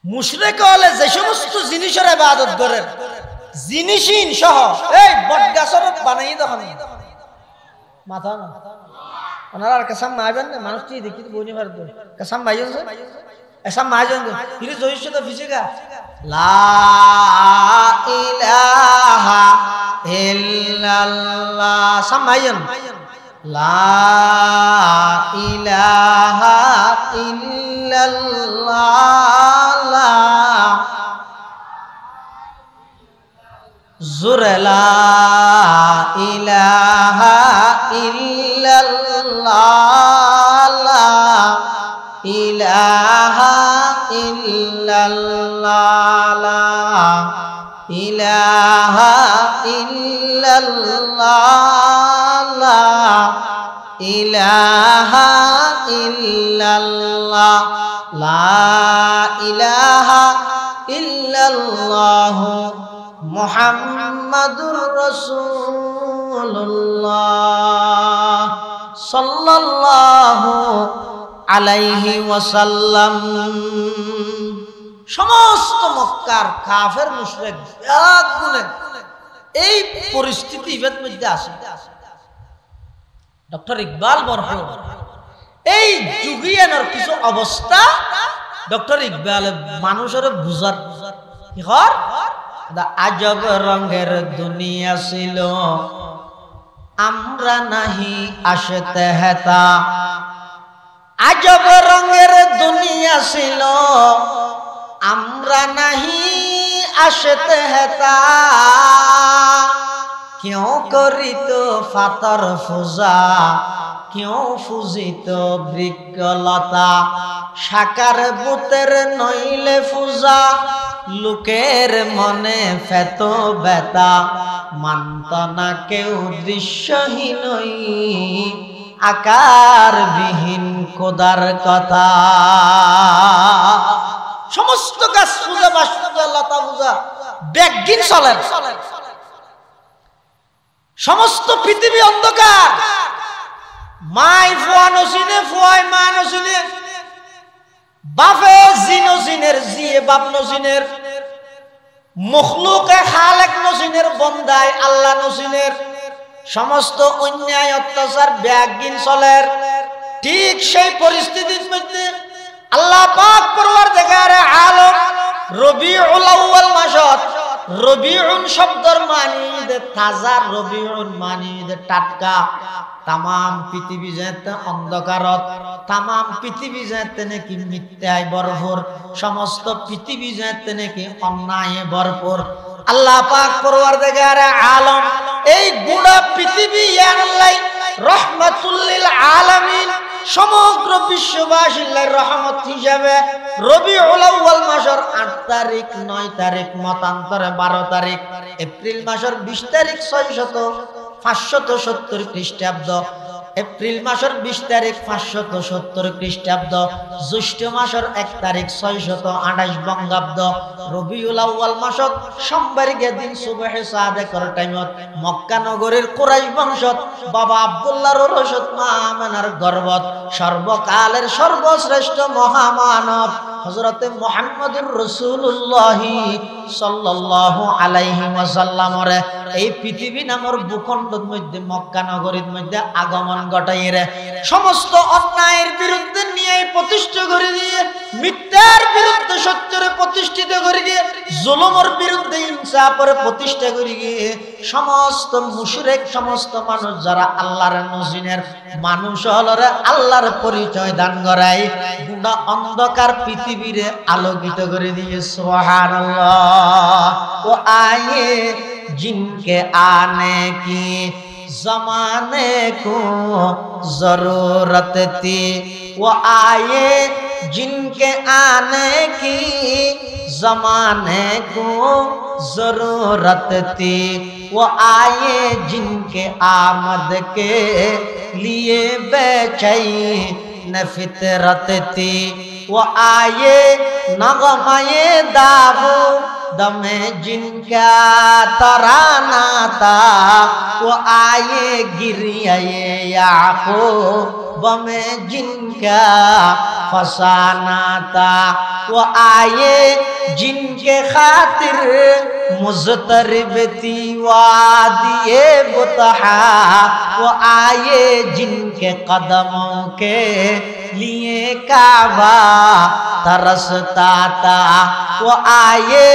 মুশরিক হলে যে সমস্ত জিনিসের ইবাদত করে জিনিসহীন সহ এই বটগাছের বানাই দেখুন মাথা না ওনারা কাসাম মাইবেন না মানুষ কি দেখি বইনি পারতো কাসাম মাইজন এসাম মাইজন কি জয়িষ্ঠ তো ফিজিকা লা ইলাহা ইল্লাল্লাহ সাম মাইজন লা ইলাহা ইল্লাল্লাহ জোরে লা ইলাহা ইল্লাল্লাহ ইলাহা ইল্লাল্লাহ ইলাহা ইল্লাল্লাহ ইলাহা ইল্লাল্লাহ লা ইলাহা ইল্লাল্লাহ মুহাম্মাদুর রাসূলুল্লাহ সাল্লাল্লাহু আলাইহি ওয়াসাল্লাম সমস্ত মক্কার কাফের মুশরিক এক গুণে এই পরিস্থিতি ইবাদত মধ্যে আসে ডক্টর ইকবাল মরহুম এই যুগিয়ানোর কিছু অবস্থা ডক্টর ইকবাল মানুষের বুঝার কি হর আজব রঙের দুনিয়া ছিল আমরা নাহি আসতে হেতা আজব রঙের দুনিয়া ছিল আমরা নাহি আসতে হেতা क्यों करित फातर फुजा क्यों ফুজিত বৃক্ষলতা সাকার বুতের নইলে পূজা লোকের মনে ফেত বেতা মানত না কেউ দৃশ্যহীনই আকার বিহীন খোদার কথা সমস্ত গাছ পূজা বাস পূজা লতা পূজা ব্যাগিন চলে সমস্ত পৃথিবী অন্ধকার মাই ফুয়া নসিনে ফুয়াই মা নসিনে বাপে জিনসিনের জিয়ে বাপ নসিনের মখলুকে খালেক নসিনের বন্দায় আল্লাহ নসিনের সমস্ত অন্যায় অত্যাচার ব্যাগিন চলের ঠিক সেই পরিস্থিতির মধ্যে আল্লাহ পাক পরওয়ারদিগার আলম রবিউল আউয়াল মাসত রবিউন শব্দর মানি তাজা রবিউন মানি টাটকা তামাম পৃথিবী যেতে অন্ধকারত তামাম পৃথিবী যেতে নাকি মিথ্যায় ভরপুর সমস্ত পৃথিবী যেতে নাকি অন্যায় ভরপুর আল্লাহ পাক পরওয়ারদিগার আলম এই গোটা পৃথিবী আল্লাহ রহমাতুল লিল আলামিন সমগ্র বিশ্ববাসীর রহমত হিসাবে রবিউল আউয়াল মাসের 8 তারিখ 9 তারিখ মতান্তরে 12 তারিখ এপ্রিল মাসের 20 তারিখ 570 খ্রিস্টাব্দ এপ্রিল মাসের 20 তারিখ 570 খ্রিস্টাব্দ জ্যৈষ্ঠ মাসের 1 তারিখ 628 বঙ্গাব্দ রবিউল আউয়াল মাসত সোমবারের দিন সুবহে সাদেকর টাইমত মক্কা নগরীর কুরাইশ বংশত বাবা আব্দুল্লাহর রশদ মা আমেনার গর্ভত সর্বকালের সর্বশ্রেষ্ঠ মহামানব হযরতে মুহাম্মদুর রাসূলুল্লাহ সাল্লাল্লাহু আলাইহি ওয়াসাল্লামের এই পৃথিবী নামের ভূখণ্ডের মধ্যে মক্কা নগরীর মধ্যে আগমন ঘটাইরে সমস্ত অন্যায়ের বিরুদ্ধে নিয়ে প্রতিষ্ঠা করে দিয়ে মিথ্যার বিরুদ্ধে সত্যের প্রতিষ্ঠিত করে দিয়ে জুলুমের বিরুদ্ধে ইনসাফের প্রতিষ্ঠা করে দিয়ে সমস্ত মুশরিক সমস্ত মানুষ যারা আল্লাহর নজিনের মানুষ হলরে আল্লাহর পরিচয় দান করায় গোটা অন্ধকার পৃথিবীরে আলোকিত করে দিয়ে সুবহানাল্লাহ ও আয়ে जिनके आने की जमाने को जरूरत थी वो आए जिनके आने की जमाने को जरूरत थी वो आए जिनके आमद के लिए बेचैन फितरत थी वो आए नगमाए दाबू दमे जिनका तराना था वो आए गिरिए याकूब में जिनका फसाना था वो आए जिनके खातिर मुज़तरिब थी वादिए बुतहा वो आए जिनके कदमों के लिए काबा तरसता था वो आए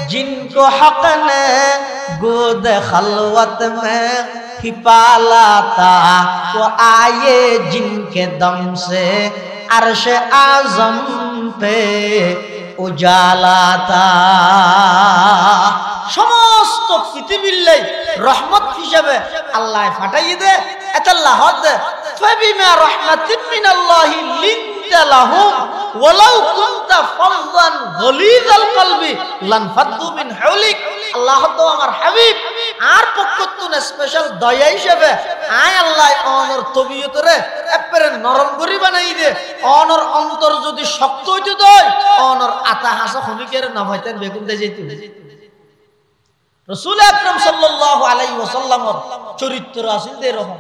जिनको हक ने गोद खलवत में हिपाला था वो आए जिनके दम से अर्श आज़म पे उजाला था समस्त पृथिबीर लाई रहमत हिसाबे अल्लाह फाटाइए दे एताल्लाह दे फबिमा रहमतिन मिनाल्लाहि लिंता लाहुम वलाउ कुनता फज़्ज़ान गलीज़ाल कलबि लानफद्दु मिन हाउलिक আল্লাহ তো আমার হাবিব আর পক্ষতুনে স্পেশাল দয়া হিসেবে আয় আল্লাহ অনর তবিয়তরে এপরে নরম করি বানাই দে অনর অন্তর যদি শক্ত হইতে দেয় অনর আতা হাসা খনিকের না হইতেন বেগুন দে যেতে রাসূল আকরাম সাল্লাল্লাহু আলাইহি ওয়াসাল্লামর চরিত্র আছিল এরকম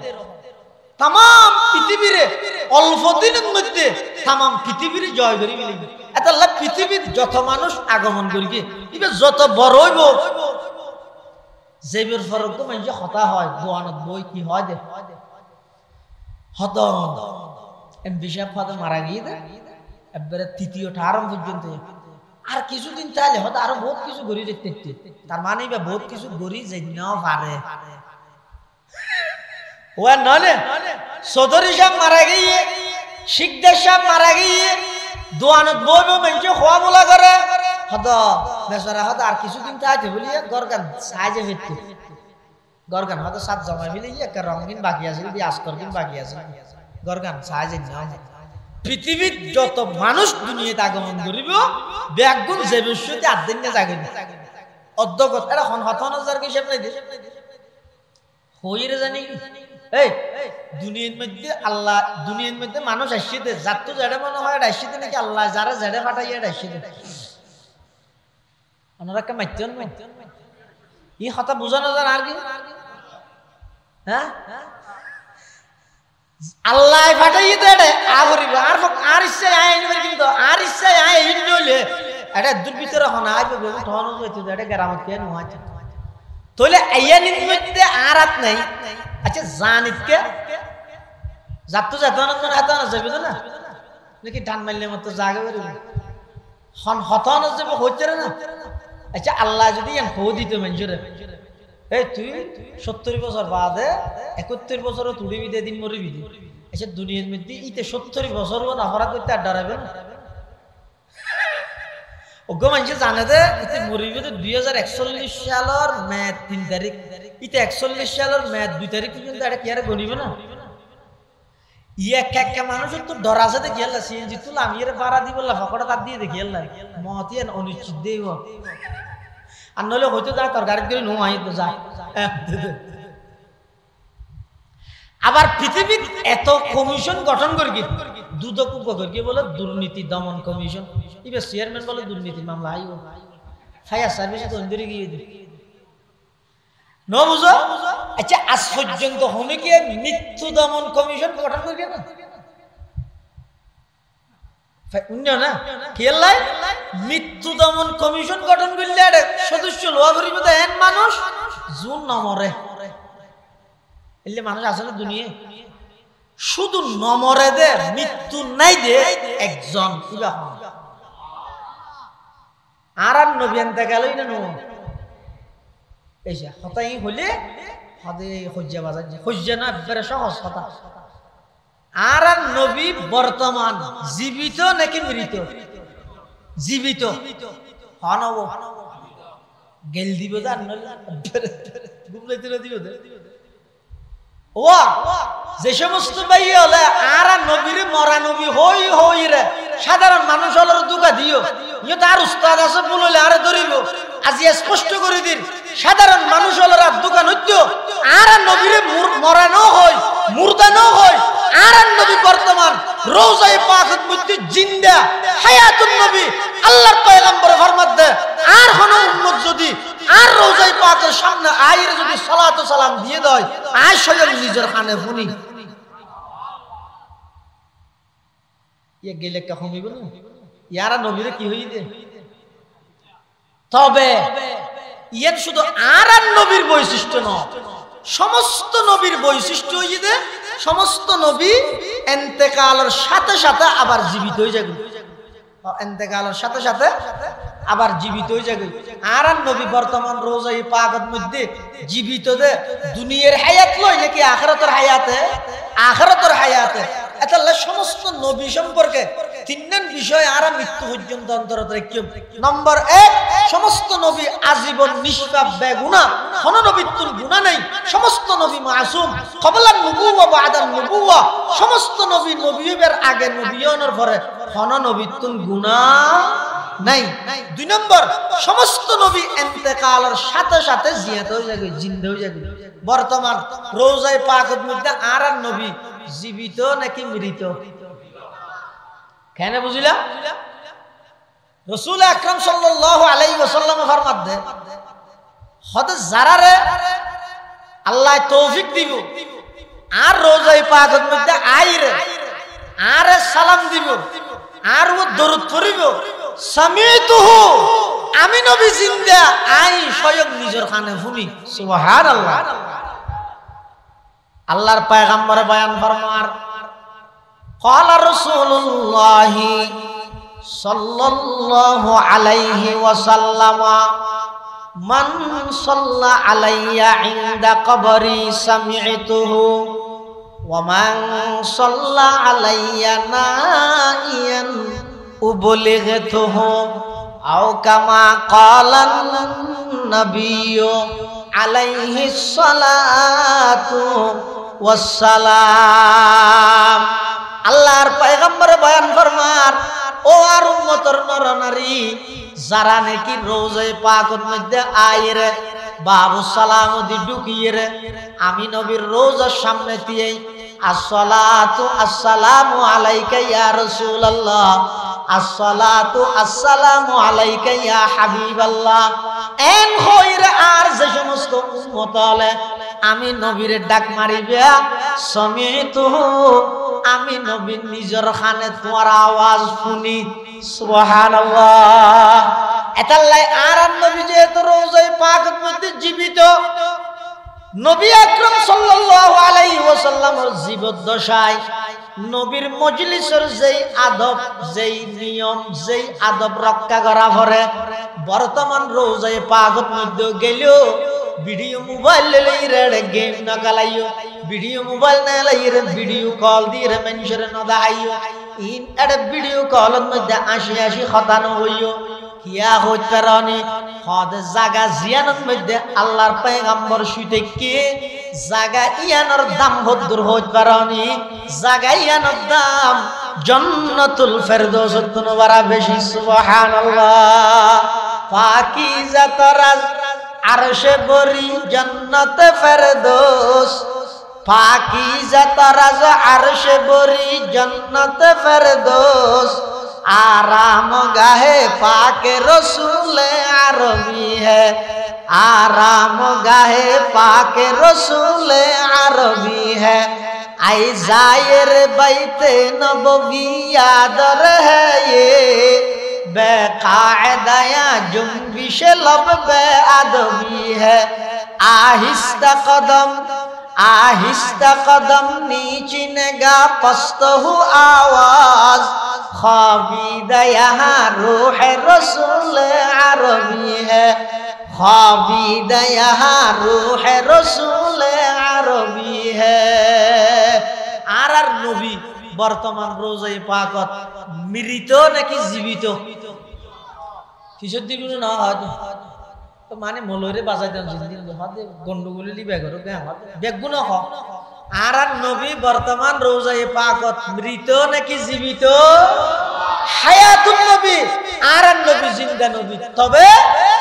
तमाम পৃথিবীরে অল্প দিনের মধ্যে तमाम পৃথিবীরে জয় করি মিলি এতলা পৃথিবীর যত মানুষ আগমন করি কি ইবে যত বড় হইব জেবের ফরক তো মানে হতা হয় দোয়ানত বই কি হয় দে হত এমপি সাহেব ফাদা মারা গিয়ে দে একবারে তৃতীয়টা আরম্ভ পর্যন্ত আর কিছুদিন তাহলে হয়তো আরো বহুত কিছু গড়ি দেখতে তার মানে বা বহুত কিছু গড়ি যে নাও পারে ও নলে চৌধুরী সাহেব মারা গিয়ে শিকদার সাহেব মারা গিয়ে দোয়ানত বইব মেঞ্চে খোয়া বলা করে হদ বেচারা হদ আর কিছুদিন তাইতে বলিয়ে গরগান সাইজে ফিরতে গরগান হয়তো সাত জমা মিলে একটা রঙিন বাকি আছে যদি আস্তরকিন বাকি আছে গরগান সাইজে নেওয়া পৃথিবীর যত মানুষ দুনিয়াতে আগমন করিব ব্যাগুন যে বিষয়তে আট দিন জাগে অধ্যক্ষ এটা হতন হাজার কি হিসাব নাই হইরে জানি এই দুনিয়ার মধ্যে আল্লাহ দুনিয়ার মধ্যে মানুষ আসছে যার তো জেডে মনে হয় আসছে নাকি আল্লাহ যারা জেডে ফাটাইয়া আসছে ওনারা কে মাইতেন ই কথা বুঝানো যান আর কি হ্যাঁ আল্লাহ ফাটাইয়ে দেড়ে আগরিব আর ইচ্ছা আয় আইনবার কিন্তু আর ইচ্ছা আয় এই নইলে এটা দুর্বিতর হনা আইবে বেগু ঠন হইতে এটা গ্রামত কে নো আছে তোলে আইয়ানির মধ্যে আর আত নাই আচ্ছা জানিত কে যাতো যাতো না যাবে না নাকি ডান মারলে মত জাগে বের হন হতন যাবে হইতে না আচ্ছা আল্লাহ যদি এন খো দিত মঞ্জুরে এই তুই 70 বছর বাদে 71 বছর তুড়িবি দে দিন মরিবি আচ্ছা দুনিয়ার মধ্যে ইতে 70 বছর না অপরাধ করতে আর ডরাবে না ওগো মানুষ জানে যে ইতে মরিবি তো 2041 সালের মে 3 তারিখ ইতে 41 সালের মে 2 তারিখ পর্যন্ত এটা কি আর গনিবে না ইয়া কাকা মানুষ তো ডরাছে দেখি আল্লাহ সিএনজি তুলা আমি এর ভাড়া দিব আল্লাহ ফকড়া তার দিয়ে দেখি আল্লাহ মহতিয়ান অনিশ্চিত দেব আর নলে হয়তো যা তোর গাড়ি করে নো আই তো যা আবার পৃথিবীর এত কমিশন গঠন করি দুদক উপকরকে বলে দুর্নীতি দমন কমিশন ইবে চেয়ারম্যান বলে দুর্নীতি মামলা আইও ফায়ার সার্ভিসে তো অন্দরে গিয়ে দি নো বুঝো আচ্ছা আজ পর্যন্ত হনে কি মৃত্যু দমন কমিশন গঠন করি না না খেলাই মৃত্যু দমন কমিশন গঠন করলে সদস্য লোয়া করিব তো এন মানুষ জুন নমরে এলে মানুষ আসলে দুনিয়া শুধু নমরে দে মৃত্যু নাই দে একজন আর নবী আনতে গেলই না নো এইসা হতাই হলে হদে হজ্জা বাজার হজ্জা না বেরে সহজ কথা আর নবী বর্তমান জীবিত নাকি মৃত জীবিত হনব গেল দিব জান গুমলাইতে দিব ও যে সমস্ত ভাই হলে আর নবীর মরা নবী হই হই রে সাধারণ মানুষ হলের দুঃখা দিও ইয়ে তার উস্তাদ আছে বললে আরে ধরিব আজি স্পষ্ট করে দিন সাধারণ মানুষ হলের আর দোকান হইত আর নবীরে মরানো হয় মুর্দানো হয় আর নবী বর্তমান রওজায়ে পাকের মধ্যে জিন্দা হায়াতুন নবী আল্লাহর পয়গম্বর ফরমাত দে আর কোন উম্মত যদি আর রওজায়ে পাকের সামনে আইরে যদি সালাত ও সালাম দিয়ে দেয় আয় স্বয়ং নিজের কানে শুনি ইয়ে গেলে কখন হইব না ইয়ারা নবীরে কি হই দে তবে ইয়ার শুধু আর নবীর বৈশিষ্ট্য নয় সমস্ত নবীর বৈশিষ্ট্য হই দে সমস্ত নবী ইন্তেকালের সাথে সাথে আবার জীবিত হয়ে যাবে ইন্তেকালের সাথে সাথে আবার জীবিত হয়ে যাবে আর নবী বর্তমান রোজায়ে পাকের মধ্যে জীবিত দে দুনিয়ার হায়াত লয় নাকি আখিরাতের হায়াতে আখিরাতের হায়াতে এতাল্লা সমস্ত নবী সম্পর্কে তিনজন বিষয় আর মৃত্যু পর্যন্ত অন্তরত রাখি নম্বর 1 সমস্ত নবী আজীবন নিষ্পাপ বেগুনাহ কোন নবীর গুনাহ নাই সমস্ত নবী মাসুম ক্বাবলান নবুওয়া বাদান নবুওয়া সমস্ত নবী নবীদের আগে নবীয়নের পরে কোন নবীর গুনাহ নাই 2 নম্বর সমস্ত নবী ইন্তেকালের সাথে সাথে জিয়াত হয়ে যাবে জিন্দা হয়ে যাবে বর্তমান রোজায়ে পাকের মধ্যে আর নবী জীবিত নাকি মৃত কেন বুঝিলা রাসূল আকরাম সাল্লাল্লাহু আলাইহি ওয়াসাল্লাম ফরমাত দে হদ যারারে আল্লাহ তৌফিক দিব আর রোজায়ে পাকের মধ্যে আইরে আর সালাম দিব আর ও দরুদ পড়িব সামিতুহু আমি নবী জিন্দা আই স্বয়ং নিজের কানে শুনি সুবহানাল্লাহ আল্লাহর পয়গম্বর বয়ান ফরমার ক্বালা রাসূলুল্লাহি সাল্লাল্লাহু আলাইহি ওয়াসাল্লাম মান সাল্লা আলাইয়া ইনদা কবরি সামি'তুহু ওয়া মান সাল্লা আলাইয়া নাইয়ান উবলিগতুহু আও কামা ক্বালান নাবিয়্যু আলাইহিস সালাতু ওয়াসসালাম আল্লাহর পয়গম্বর বয়ান ফরমার ও আর উম্মতের নরনারী যারা নাকি রোজায়ে পাকের মধ্যে আইরে বাবু সালাম দি ঢুকিয়ে আমি নবীর রোজার সামনে দিয়ে আসসালাতু আসসালামু আলাইকা ইয়া রাসূলুল্লাহ আসসালাতু আসসালামু আলাইকা ইয়া হাবিবাল্লাহ এন হইরে আর যে সমস্ত উম্মত আলে আমি নবীর ডাক মারিবে সামিতুহু আমি নবী নিজের কানে তোমার আওয়াজ শুনি সুবহানাল্লাহ এতাল্লাই আর নবী যেহেতু রোজায়ে পাকের মধ্যে জীবিত নবী আকরাম সাল্লাল্লাহু আলাইহি ওয়াসাল্লামের জীবদ্দশায় নবীর মজলিসের যেই আদব যেই নিয়ম যেই আদব রক্ষা করা পড়ে বর্তমান রোজায়ে পাকের মধ্যে গেলেও ভিডিও মোবাইল লইরে গেম না কালাইও ভিডিও মোবাইল না লইরে ভিডিও কল দিয়ে মানুষের না দাইও ইন এডে ভিডিও কলের মধ্যে আসি খতানো হইও কিয়া হইতে রানি হদ জায়গা জিয়ানের মধ্যে আল্লাহর পয়গম্বর শুইতে কে জায়গা ইয়ানোর দাম ভদ্র হইতে পারানি জায়গা ইয়ানোর দাম জান্নাতুল ফেরদৌসের তুলনায় বেশি সুবহানাল্লাহ পাকিজা তারাজ আরশে বরি জান্নাতে ফেরদৌস পাকিজা তারাজ আরশে বরি জান্নাতে ফেরদৌস आराम गाहे पाके रसूले अरबी है आराम गाहे पाके रसूले अरबी है आई जायर बैते नबवी यादर है ये बेकायदा जुम्बिश लब बे अदबी है आहिस्ता कदम नीचिनेगा पस्त हु आवाज ख्वाबीदा यहाँ रूह रसूल अरबी है ख्वाबीदा यहाँ रूह रसूल अरबी है আর নবী বর্তমান রোজায়ে পাকত মৃত নাকি জীবিত কিসের দিগুলো না হয় তো মানে মলরে বাজাই দেন জিন্দিন হাতে গন্ডগোল লি বেগর বেগুন হ আর নবী বর্তমান রোজায়ে পাকত মৃত নাকি জীবিত হায়াতুন নবী আর নবী জিন্দা নবী তবে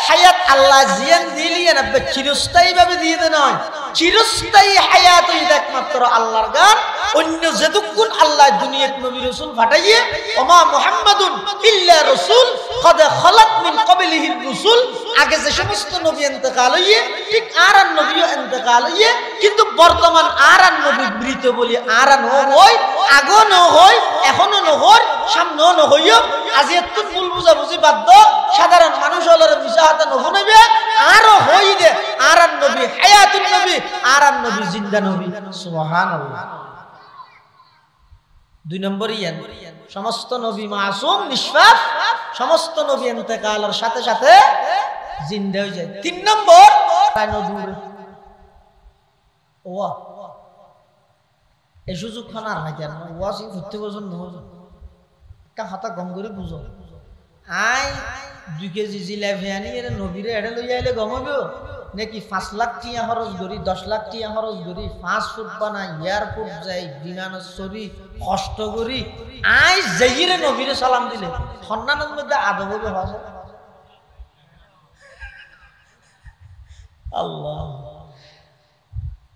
হায়াত আল্লাহ জিয়ান দিলিয়েন চিরস্থায়ী ভাবে দিয়ে দেন নয় চিরস্থায়ী হায়াত একমাত্র আল্লাহর গান অন্য যেতক্ষণ আল্লাহ দুনিয়াত নবী রাসূল পাঠাইয়ে ওমা মুহাম্মাদুন ইল্লা রাসূল কদ খালাত মিন ক্বাবলিহির রাসূল আগে যে সমস্ত নবী ইন্তেকাল হইয়ে ঠিক আর নবীও ইন্তেকাল হইয়ে কিন্তু বর্তমান আর নবী মৃত বলি আর নয় আগো নয় এখনো নয় সামনেও নহইও আজি এত ভুল বুঝাবুঝি বাধ্য সাধারণ মানুষ হলের মিশাহাতে নহনবে আর হই দে আর নবী হায়াতুন নবী আর নবী জিন্দা নবী সুবহানাল্লাহ। 2 নম্বর ইয়ান সমস্ত নবী মাসুম নিষ্পাপ সমস্ত নবী ইন্তেকালের সাথে সাথে জিন্দা হয়ে যায়। 3 নম্বর ওয়া এই সুযোগ খান আর হয় কেন ওয়াসি করতে বসুন একটা হাতা গম করে বুঝো আই 2 কেজি জিলাপি আনি এর নবীরে এড়ে লই আইলে গমইব নাকি 5 লাখ টিয়া খরচ করি 10 লাখ টিয়া খরচ করি 5 ফুট বানাই এয়ারপোর্ট যাই বিমানের চড়ি কষ্ট করি আই যাইরে নবীরে সালাম দিলে সম্মানের মধ্যে আদব হবে হয় আল্লাহ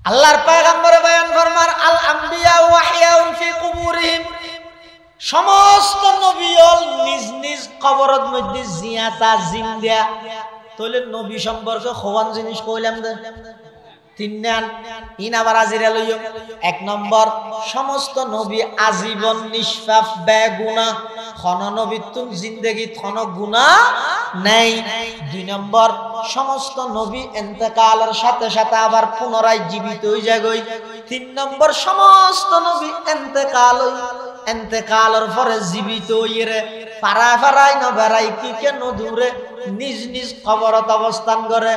আল্লাহর পয়গম্বরে বয়ান ফরমার আল আমবিয়া ওয়াহিয়াউন ফি কুবুরিহিম সমস্ত নবীল নিজ নিজ কবরের মধ্যে জিয়াতা জিন্দা তাহলে নবী সম্পর্কে খোয়ান জিনিস কইলাম দে 3 নান ইন আবার আজিরা লইও 1 নম্বর সমস্ত নবী আজীবন নিষ্পাপ বেগুনাহ কোন নবীর তুম জিন্দেগি কোন গুনাহ নাই। 2 নম্বর সমস্ত নবী ইন্তেকালের সাথে সাথে আবার পুনরায় জীবিত হয়ে যায়। 3 নম্বর সমস্ত নবী ইন্তেকালের পরে জীবিত হইরে পারাই না বেড়াই কি কেন দূরে নিজ নিজ কবরত অবস্থান করে।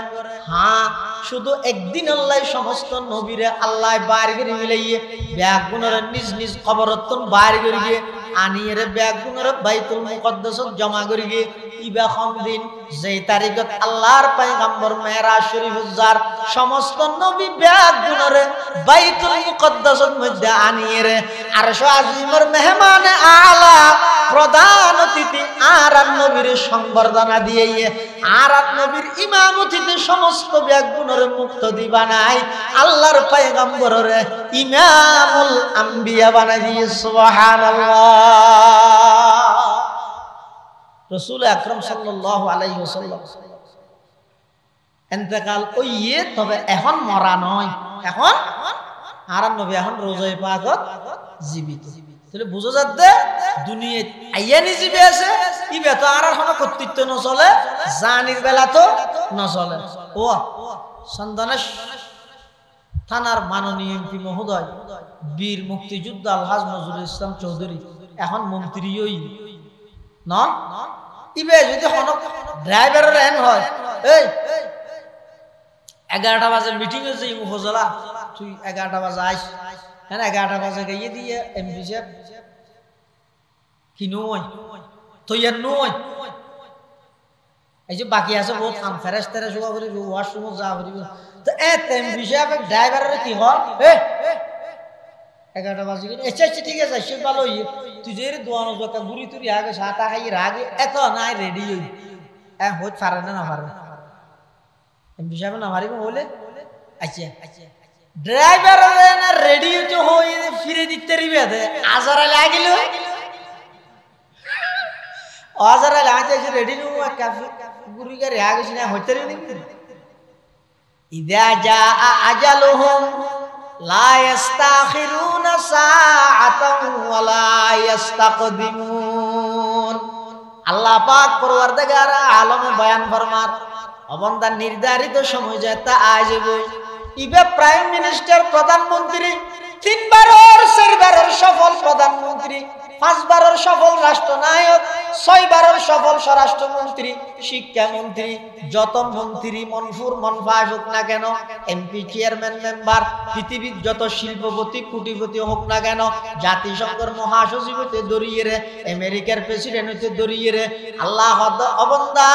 হ্যাঁ শুধু একদিন আল্লাহ সমস্ত নবীরে আল্লাহ বাইরে করে মিলাইয়ে ব্যাগ গুণরে নিজ নিজ কবরতন বাইরে করে গিয়ে আনিয়ে ব্যাগ গুণরে বাইতুল মুকদ্দাসত জমা করে গিয়ে ইবা দিন যে তারিখত আল্লাহর পয়গম্বর মেরাজ শরীফ যার সমস্ত নবী ব্যাগ গুণরে বাইতুল মুকদ্দাসত মধ্যে আনিয়ে আরশ আজিমের মেহমানে আলা প্রধান অতিথি আর নবীর সংবর্ধনা দিয়ে আর নবীর ইমামতিতে সমস্ত ব্যাগ গুণরে মুক্ত দিবা নাই আল্লাহর পয়গম্বরের ইমামুল আম্বিয়া বানাই দিয়ে সুবহানাল্লাহ। রাসূল আকরাম সাল্লাল্লাহু আলাইহি ওয়াসাল্লাম ইন্তেকাল হইয়ে তবে এখন মরা নয় এখন আর নবী এখন রোজায়ে পাকত জীবিত তাহলে বুঝা যাচ্ছে দুনিয়ায় আইয়ানি জীবে আছে ইবে তো আর কোনো কর্তৃত্ব নচলে জানির বেলা তো নচলে। ও সন্ধানেশ থানার মাননীয় এমপি মহোদয় বীর মুক্তিযোদ্ধা আলহাজ নজরুল ইসলাম চৌধুরী এখন মন্ত্রীই না ইবে যদি কোনো ড্রাইভারের এন হয় এই 11টা বাজে মিটিং হয়েছে উপজেলা তুই 11টা বাজে আইস হ্যাঁ 11টা বাজে গিয়ে দিয়ে এমপি সাহেব কি নয় তো ইয়ার নয় এই যে বাকি আছে বহুত কাম ফেরেশ তেরেশ হওয়া করি ওয়াশরুম যা করি তো এমপি সাহেব ড্রাইভারের কি হয় 11টা বাজে গিয়ে আচ্ছা ঠিক আছে সে ভালো তুই যে দোয়ানো জকা গুড়ি তুরি আগে সাতা খাই রাগে এত নাই রেডি হই হইতে পারে না পারে এমপি সাহেব না পারিব বলে আচ্ছা ড্রাইভার না রেডি হইতে হই ফিরে দিতে রিবে দে আজারা লাগিল আজারা লাগে যে রেডি নো কাফি গুড়ি গারে আগে সিনা হইতে রি ইদা জা আজালুহুম লা ইস্তাখিরুনা সাআতান ওয়া লা ইস্তাকদিমুন। আল্লাহ পাক পরওয়ারদিগার আলমে বয়ান ফরমার অবন্দা নির্ধারিত সময় যেটা আইব ইবে প্রাইম মিনিস্টার প্রধানমন্ত্রী 3 বারের 4 বারের সফল প্রধানমন্ত্রী 5 বারের সফল রাষ্ট্রনায়ক 6 বারের সফল স্বরাষ্ট্রমন্ত্রী শিক্ষামন্ত্রী যত মন্ত্রী মনফুর মনফাস হোক না কেন এমপি চেয়ারম্যান মেম্বার পৃথিবীর যত শিল্পপতি কোটিপতি হোক না কেন জাতিসংঘের মহাসচিব হতে দরিয়ে রে আমেরিকার প্রেসিডেন্ট হতে দরিয়ে রে আল্লাহ অবন্দা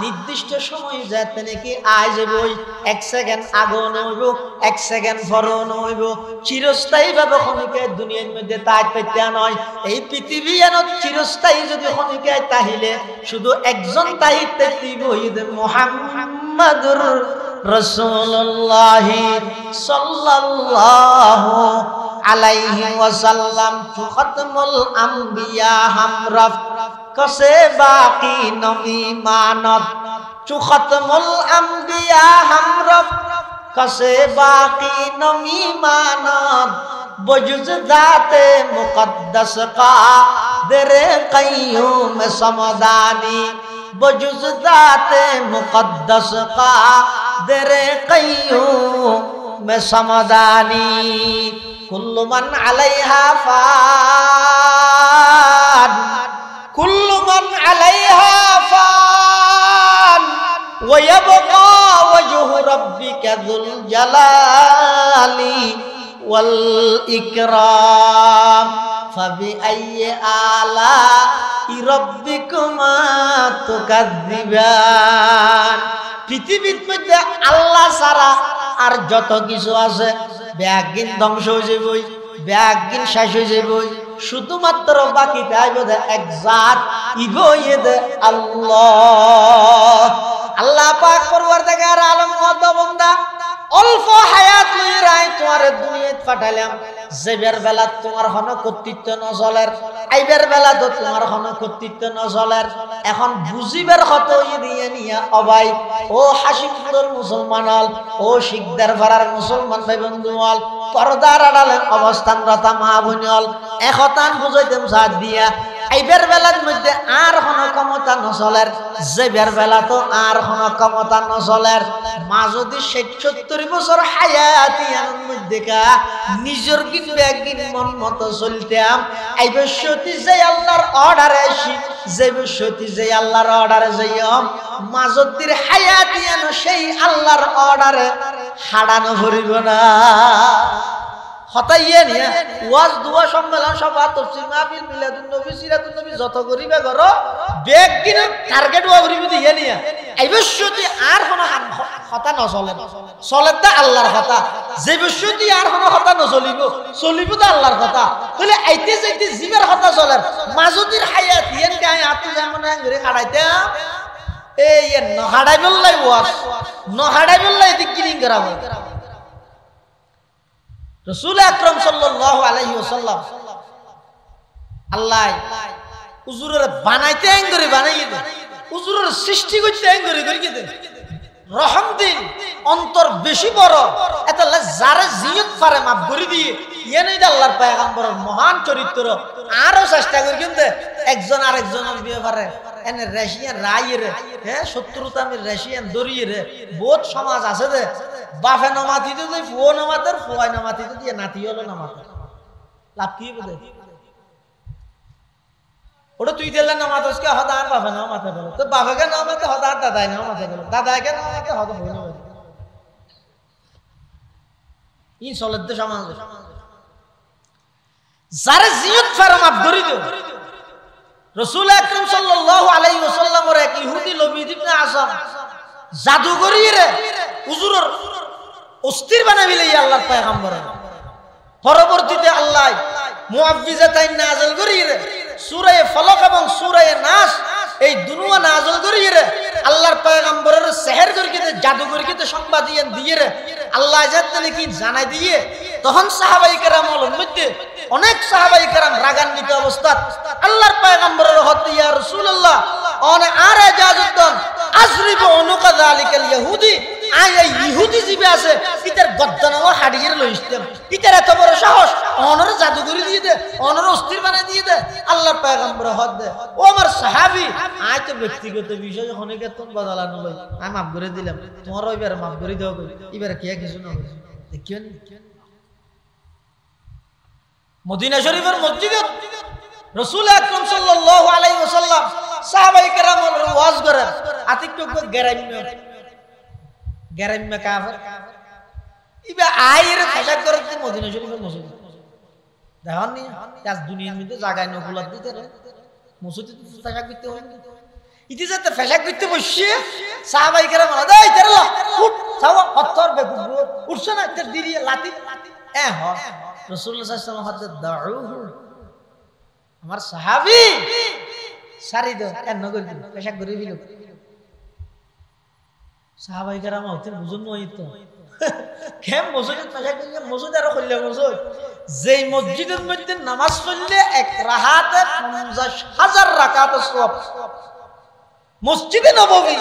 নির্দিষ্ট সময় যাতে নাকি আয় যাবই 1 সেকেন্ড আগো নইব 1 সেকেন্ড পরও নইব চিরস্থায়ী ভাবে খনিকে দুনিয়ার মধ্যে তাই পেতে নয় এই পৃথিবী এন চিরস্থায়ী যদি খনিকে তাহলে শুধু একজন তাইতে দিব মুহাম্মাদুর রাসূলুল্লাহ সাল্লাল্লাহু আলাইহি ওয়াসাল্লাম চু খতমুল আম্বিয়া হামরফ কসে বাকি নবী মানত চু খতমুল আম্বিয়া হামরফ কসে বাকি নবী মানত বজুজ দাতে মুকদ্দস কাদের কাইয়ুম সমদানি বজুজ দাতে মুকদ্দস কাদের কাইয়ুম সমদানি কুল্লু মান আলাইহা ফান কুল্লু মান আলাইহা ফান ওয়া ইয়াবকা ওয়াজহু রাব্বিকা যুল জালালি ওয়াল ইকরাম ফাবিআইয়ি আলাই রাব্বিকুমা তুকাযযিবান। পৃথিবীর মধ্যে আল্লাহ ছাড়া আর যত কিছু আছে ব্যাগিন ধ্বংস হয়ে যাবই, ব্যাগিন শেষ হয়ে যাবই, শুধুমাত্র বাকি থাকবে এক জাত ইগোয়েদে আল্লাহ। আল্লাহ পাক পরওয়ারদিগার আলম ওয়াদ বান্দা অল্প হায়াত লই রাই তোমার দুনিয়াত পাঠাইলাম, যেবের বেলা তোমার হন কর্তৃত্ব নজলের, আইবের বেলা তো তোমার হন কর্তৃত্ব নজলের। এখন বুঝিবার হত দিয়ে নিয়া অবাই ও হাসিপুর মুসলমান হল, ও শিখদার ভাড়ার মুসলমান ভাই বন্ধু হল, পর্দার আড়ালে অবস্থানরত মা বোন হল, একতান বুঝাইতাম সাথ দিয়া আইবের বেলার মধ্যে আর কোন ক্ষমতা নচলের, যেবের বেলা তো আর কোন ক্ষমতা নচলের। মা যদি ৬০-৭০ বছর হায়াতিয়ার মধ্যে নিজের কিনবে একদিন মন মতো চলতাম, আইবের সতী যে আল্লাহর অর্ডারে আসি, যে সতী যে আল্লাহর অর্ডারে যাইম মাজতির হায়াতিয়ান সেই আল্লাহর অর্ডারে হারানো ভরিব না। হতাইয়ে নিয়ে ওয়াজ দুয়া সম্মেলন সভা তাফসীর মাহফিল মিলাদুন নবী সিরাতুন নবী যত করিবে করো বেগ কিনা টার্গেট ওয়া করিবে দিয়ে নিয়ে আইবশ্যতি আর কোন কথা নচলে, চলে তা আল্লাহর কথা, যে বশ্যতি আর কোন কথা নচলিব, চলিব তো আল্লাহর কথা। তাহলে আইতে যাইতে জীবের কথা চলে, মাজুদির হায়াত ইয়েন গায় আতু যেমন করে কাটাইতে এই নহাড়াই বললাই ওয়াজ নহাড়াই বললাই দিক কিলিং করা হয়। রাসূল আকরাম সাল্লাল্লাহু আলাইহি ওয়াসাল্লাম আল্লাহ হুজুরের বানাইতে আইন করে বানাইয়ে দেন, হুজুরের সৃষ্টি করতে আইন করে করিয়ে দেন, রহম দিন, অন্তর বেশি বড়, এত যারে জিয়ত পারে মাফ করে দিয়ে ইয়ানই আল্লাহর পয়গম্বরের মহান চরিত্র। আরো চেষ্টা করি কিন্তু একজন আরেকজনের বিয়ে পারে এনে রাশিয়ান রাইরে হ্যাঁ শত্রুতা আমি রাশিয়ান দরিয়ে রে বহুত সমাজ আছে যে বাফে নামাতি তো ফুয়ো নামাতের ফুয়াই নামাতি তো দিয়ে নাতি হলো নামাতে লাভ কি বোধ ওটা তুই দিলে নামাতকে হদা আর বাফে নামাতে গেল তো বাফেকে নামাতে হদা আর দাদাই নামাতে গেল দাদাকে নামাতে হদা হই না ই চলে সমাজ যারা জিয়ত ফারে মাফ ধরি দিও। রাসূল আকরাম সাল্লাল্লাহু আলাইহি ওয়াসাল্লামের এক ইহুদি লবিদ ইবনে আসাম জাদুগরি রে হুজুরের অস্থির বানাইলে আল্লাহর পয়গম্বর। পরবর্তীতে আল্লাহ মুআউযিজাতাইন নাযিল করি রে সূরা ফালাক এবং সূরা নাস এই দুনুয়া নাযিল করি রে আল্লাহর পয়গম্বরের সেহর করিতে জাদুগরিতে সংবাদ দিয়ে রে আল্লাহ জানতে কি জানাই দিয়ে তখন সাহাবায়ে কেরামের মধ্যে অনেক সাহাবায়ে কেরাম রাগান্বিত অবস্থাত আল্লাহর পয়গম্বরের হতে ইয়া রাসূলুল্লাহ অনে আর ইজাজতন আজরিব উনুকা যালিকাল ইহুদি আই ইহুদি জিবে আছে পিতার গদ্দানাও হাড়িয়ে লইস্তাম পিতার এত বড় সাহস অনর জাদুগরি দিয়ে দে অনর অস্থির বানাই দিয়ে দে আল্লাহর পয়গম্বর হদ দে ও আমার সাহাবী আই তো ব্যক্তিগত বিষয় অনেকে তোম বদলানো লই আমি মাফ করে দিলাম তোমার এবারে মাফ করে দাও এবারে কি কিছু না দেখিও মদিনা শরীফের মসজিদে রাসূল আকরাম সাল্লাল্লাহু আলাইহি ওয়াসাল্লাম সাহাবায়ে কেরামের ওয়াজ করেন আতিকটুক গ্যারাম্য কাফের ইবা আইরে ফাসাদ করতে মদিনা শরীফের মসজিদ দেখুন নি আজ দুনিয়ার মধ্যে জায়গায় নকুলাত দিতে রে মসজিদে ফাসাদ করতে হয় ইতি যেতে ফাসাদ করতে বসে সাহাবায়ে কেরাম বলে এই তেরলা উঠ সাওয়া হত্তর বেগুব উঠছ না তের দিরিয়ে লাতি হ রাসূলুল্লাহ সাল্লাল্লাহু আলাইহি ওয়াসাল্লাম দাউহু আমার সাহাবী সারি দাও কেন করে ফাসাদ করে দিল সাহাবাই কেরাম হতে বুঝুন নই তো কেম মসজিদে পেশাব করলে মসজিদ আরো করলে মসজিদ যেই মসজিদের মধ্যে নামাজ পড়লে এক রাকাতে 50,000 রাকাত সওয়াব মসজিদে নববী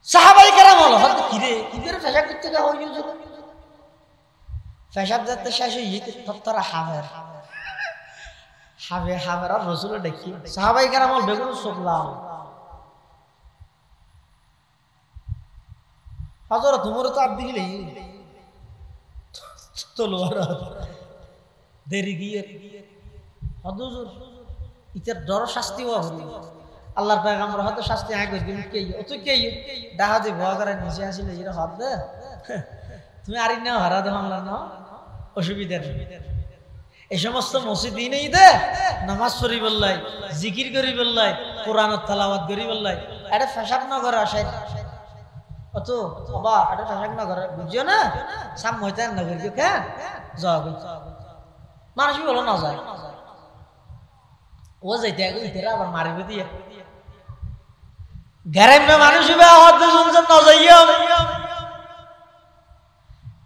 সাহাবাই কেরাম হলো হত কিরে কিরে পেশাব করতে গা হইল যে পেশাব যাতে শেষ হই ততরা হাবের আর রাসূল দেখি সাহাবাই কেরাম হল বেগুন সুবলাম হযরত উমর তো আদি গিলে তলোয়ার দেরি গিয়ে হুজুর ইতার ডর শাস্তি হওয়া হলো আল্লাহর পয়গম্বর হয়তো শাস্তি আয় করে দিন কে ও তুই কে দেখা যে ভয় করে নিচে আসলে এরা হাত দে তুমি আরি না হারা দে মামলা না অসুবিধা নেই এই সমস্ত মসজিদই নেই দে নামাজ পড়ি বললাই জিকির করি বললাই কোরআনের তেলাওয়াত করি বললাই এটা পেশাব না করে আসে অত বাবা এটা পেশাব না করে বুঝিও না সাম ময়দান না করিও কেন যাও মানুষ বলো না যায় ও যাইতে ইতেরা আবার মারিবে দিয়ে গ্রামে মানুষ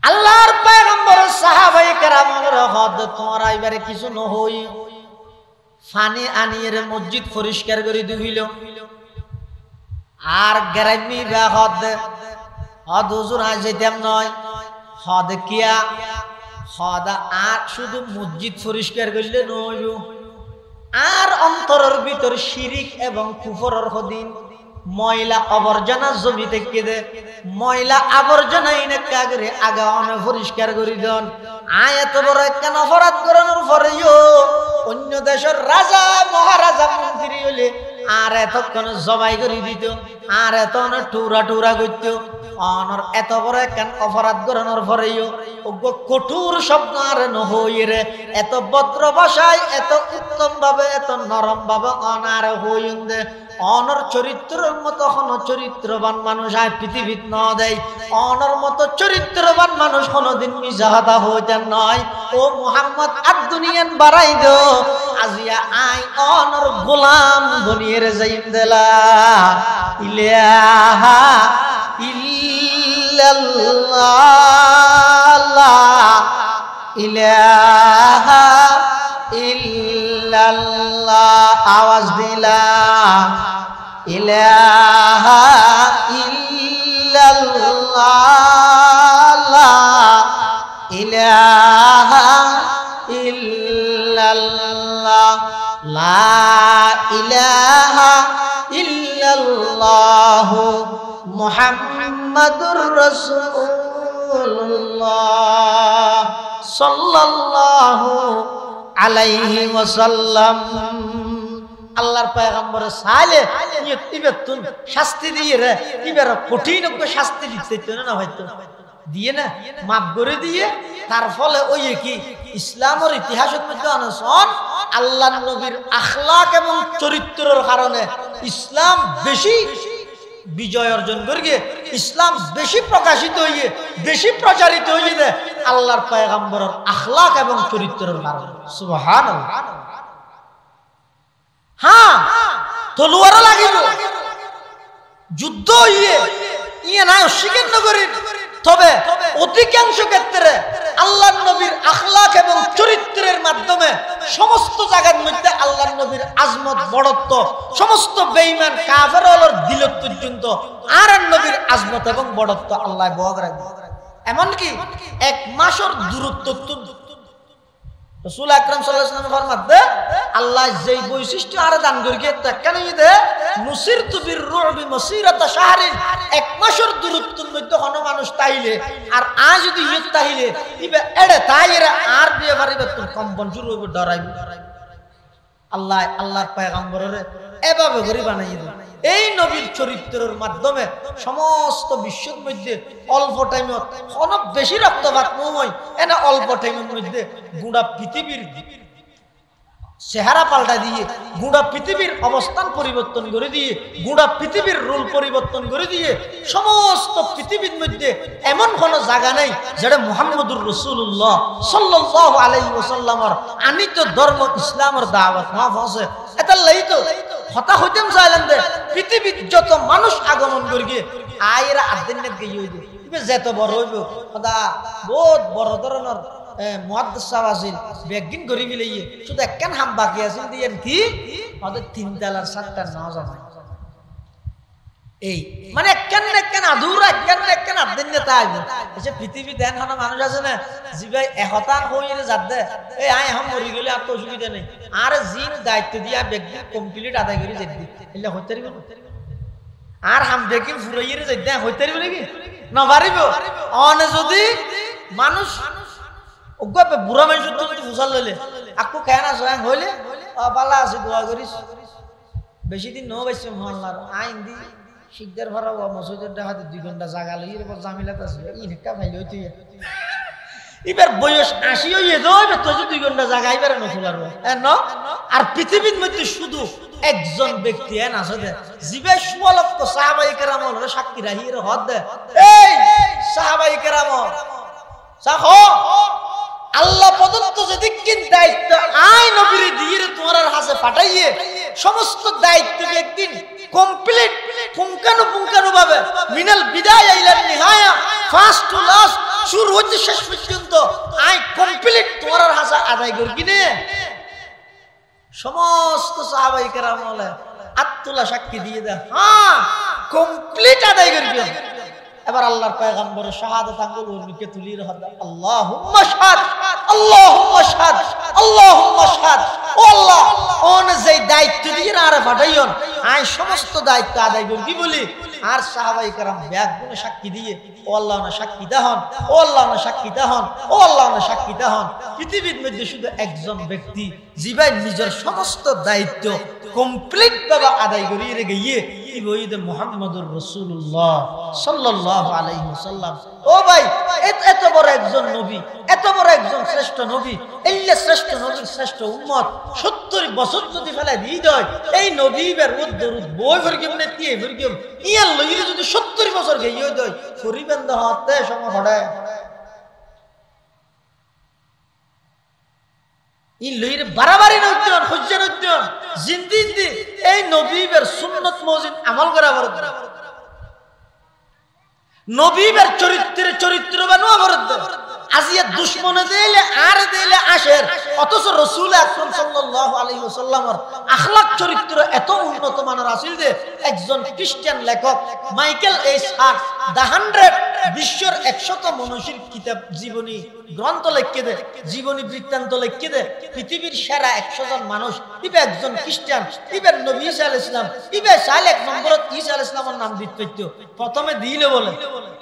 আল্লাহর পয়গম্বর সাহাবায়ে কেরামের হদ তোমরা এবারে কিছু নহই পানি আনিয়ে মসজিদ পরিষ্কার করে দিল আর গ্রামে বা হদ হুজুর আজ যেতাম নয় হদ কিয়া হদ আর শুধু মসজিদ পরিষ্কার করলে নয় আর অন্তরের ভিতর শিরিক এবং কুফরের হদিন ময়লা আবর্জনা জমি থেকে দে ময়লা আবর্জনা এনে কাগরে আগা অনে পরিষ্কার করি দেন আয়াত বড় কেন অপরাধ করানোর পরেও অন্য দেশের রাজা মহারাজা মন্ত্রী হলে আর এতক্ষণ জবাই করে দিত আর এত টুরা টুরা করত অনর এত বড় কেন অপরাধ করানোর পরেও কঠোর শব্দ আর নহই রে এত ভদ্র ভাষায় এত উত্তম ভাবে এত নরম ভাবে অনার হইন দে অনর চরিত্রের মতো কোন চরিত্রবান মানুষ আয় পৃথিবীত ন দেয় অনর মতো চরিত্রবান মানুষ কোনদিন মিজাহাদা হইতেন নয় ও মুহাম্মদ আর দুনিয়ান বাড়াই দো আজিয়া আই অনর গোলাম বনিয়ে যাইম দেলা ইলাহা ইল্লাল্লাহ ইলাহা ইল্লাল্লাহ আওয়াজ দিলা ইলাহা ইল্লাল্লাহ ইলাহা ইল্লাল্লাহ লা ইলাহা ইল্লাল্লাহ মুহাম্মাদুর রাসূলুল্লাহ সাল্লাল্লাহু আলাইহি ওয়াসাল্লাম আল্লাহর পয়গম্বর সালে ইবেতুন শাস্তি দিয়ে রে ইবের কঠিন শাস্তি দিতে না হয়তো দিয়ে না মাফ করে দিয়ে তার ফলে ওই কি ইসলামের ইতিহাসের মধ্যে আনসন আল্লাহর নবীর আখলাক এবং চরিত্রের কারণে ইসলাম বেশি বিজয় অর্জন করিয়ে ইসলাম বেশি প্রকাশিত হইয়ে বেশি প্রচারিত হইয়ে দে আল্লাহর পয়গম্বরের আখলাক এবং চরিত্রের কারণে সুবহানাল্লাহ হ্যাঁ তলোয়ার লাগিব যুদ্ধ হইয়ে ইয়ে না অস্বীকার নগরী তবে অধিকাংশ ক্ষেত্রে আল্লাহর নবীর আখলাক এবং চরিত্রের মাধ্যমে সমস্ত জায়গার মধ্যে আল্লাহর নবীর আজমত বড়ত্ব সমস্ত বেঈমান কাফেরদের দিল পর্যন্ত আর নবীর আজমত এবং বড়ত্ব আল্লাহ বহরায় এমনকি এক মাসের দূরত্ব রাসূল আকরাম সাল্লাল্লাহু আলাইহি ওয়াসাল্লাম ফরমাতে আল্লাহ যেই বৈশিষ্ট্য আর দান করিয়ে তাকানি দে নুসিরতু বিররুবি মাসিরাতা শাহরিন এক মাসের দূরত্বের মধ্যে কোন মানুষ তাইলে আর আজ যদি ইয়ে তাইলে ইবে এড়ে তাইরা আর দিয়ে পারিবে তো কম্পন শুরু হবে ডরাইবে আল্লাহ আল্লাহর পয়গম্বরের এভাবে করে বানাই দেন এই নবীর চরিত্রের মাধ্যমে সমস্ত বিশ্বের মধ্যে অল্প টাইমে অনেক বেশি রক্তপাত নয় এনা অল্প টাইমের মধ্যে গোটা পৃথিবীর চেহারা পাল্টা দিয়ে গোটা পৃথিবীর অবস্থান পরিবর্তন করে দিয়ে গোটা পৃথিবীর রূল পরিবর্তন করে দিয়ে সমস্ত পৃথিবীর মধ্যে এমন কোন জায়গা নেই যেটা মুহাম্মদুর রাসূলুল্লাহ সাল্লাল্লাহু আলাইহি ওয়াসাল্লামের আনিত ধর্ম ইসলামের দাওয়াত না পৌঁছে এটা লই তো কথা হইতেম চাইলেন দে পৃথিবীর যত মানুষ আগমন করি গিয়ে আয়েরা আদিনের গিয়ে হইবে ইবে যেত বড় হইব খোদা বহুত বড় ধরনের মুহাদ্দিস সাহেব আছিল বেগিন করি মিলাইয়ে শুধু একখান হাম বাকি আছে দিয়েন কি আমাদের 3 তালার 7টা নজর এই মানে একখান আধুরা একখান আদিনে তাই এসে পৃথিবী দেন হন মানুষ আছে না জি ভাই একতান হইরে যাদ দে এই আই হাম মরি গেলে আর তো অসুবিধা নেই আর জিন দায়িত্ব দিয়া বেগিন কমপ্লিট আদায় করে যেতে এলে হইতে পারিব আর হাম বেগিন ফুরাইরে যেতে হইতে পারিব নাকি না পারিব অনে যদি মানুষ ওগবে বুড়া মানুষ যদি ফুসাল লইলে আকু কেন সয়ং হইলে বালা আছে দোয়া করিস বেশি দিন নো বাইছে মহল্লার আইন দি শিকদার ভরা মসজিদের ডাহাতে 2 ঘন্টা জায়গা লইরে পর জামিলাত আছে ই নেকা ভাই লইতে এবার বয়স 80 হইয়ে যাবে তো 2 ঘন্টা জায়গা এবারে নফলার ন আর পৃথিবীর মধ্যে শুধু একজন ব্যক্তি এন আছে দে জিবে 16 লক্ষ সাহাবায়ে কেরাম হলো সাক্ষী রাহির হদ দে এই সাহাবায়ে কেরাম সাহো আল্লাহ প্রদত্ত যেদিকিন দায়িত্ব আই নবীর দিয়ে তোমার হাতে পাঠাইয়ে সমস্ত দায়িত্ব একদিন কমপ্লিট পুঙ্খানু ভাবে মিনাল বিদায় ইলা নিহায়া ফার্স্ট টু লাস্ট শুরু হতে শেষ পর্যন্ত আই কমপ্লিট তোমার হাতে আদায় করি কিনে সমস্ত সাহাবায়ে কেরাম বলে আত্মুল্লাহ সাক্ষী দিয়ে দে হ্যাঁ কমপ্লিট আদায় করি এবার আল্লাহর পয়গম্বরের শাহাদাত আঙ্গুল মুখে তুলি রহদ আল্লাহুম্মা শাহাদ আল্লাহুম্মা শাহাদ আল্লাহুম্মা শাহাদ ও আল্লাহ ওন যে দায়িত্ব দিয়ে আর পাঠাইয়ন আই সমস্ত দায়িত্ব আদায় করি কি বলি আর সাহাবায়ে কেরাম ব্যাগ গুলো সাক্ষী দিয়ে ও আল্লাহ না সাক্ষী দাহন ও আল্লাহ না সাক্ষী দাহন ও আল্লাহ না সাক্ষী দাহন পৃথিবীর মধ্যে শুধু একজন ব্যক্তি যিনি নিজের সমস্ত দায়িত্ব কমপ্লিট ভাবে আদায় করি রেগে গিয়ে ইবইদ মুহাম্মদুর রাসূলুল্লাহ সাল্লাল্লাহু আলাইহি ওয়াসাল্লাম ও ভাই এত বড় একজন নবী এত বড় একজন শ্রেষ্ঠ নবী এল্লে শ্রেষ্ঠ নবীর শ্রেষ্ঠ উম্মত 70 বছর যদি ফেলে দিয়ে দেয় এই নবীর দরুদ বই ফরকে মানে তিয়ে ফরকে ইয়া লইরে যদি 70 বছর গইয়ে দেয় ফরিবেন দা হাতে সময় হড়ে ই লইরে বারবারই নইতেন হজ্জা নইতেন জিন্দিগি এই নবীর সুন্নাত মওজিদ আমল করা বড় নবীর চরিত্র বানো বড় আজিয়া দুশমনে দিলে আর দিলে আসের অথচ রাসূল আকরাম সাল্লাল্লাহু আলাইহি ওয়াসাল্লামের আখলাক চরিত্র এত উন্নত মানের আছিল যে একজন খ্রিস্টান লেখক মাইকেল এইচ হার্ট দা 100 বিশ্বের 100 মনীষীর কিতাব জীবনী গ্রন্থ লিখে দে জীবনী বৃত্তান্ত লিখে দে পৃথিবীর সেরা 100 জন মানুষ ইবে একজন খ্রিস্টান ইবে নবী ঈসা আলাইহিস সালাম ইবে সাইল এক নম্বরত ঈসা আলাইহিস সালামের নাম দিতে প্রথমে দিলে বলে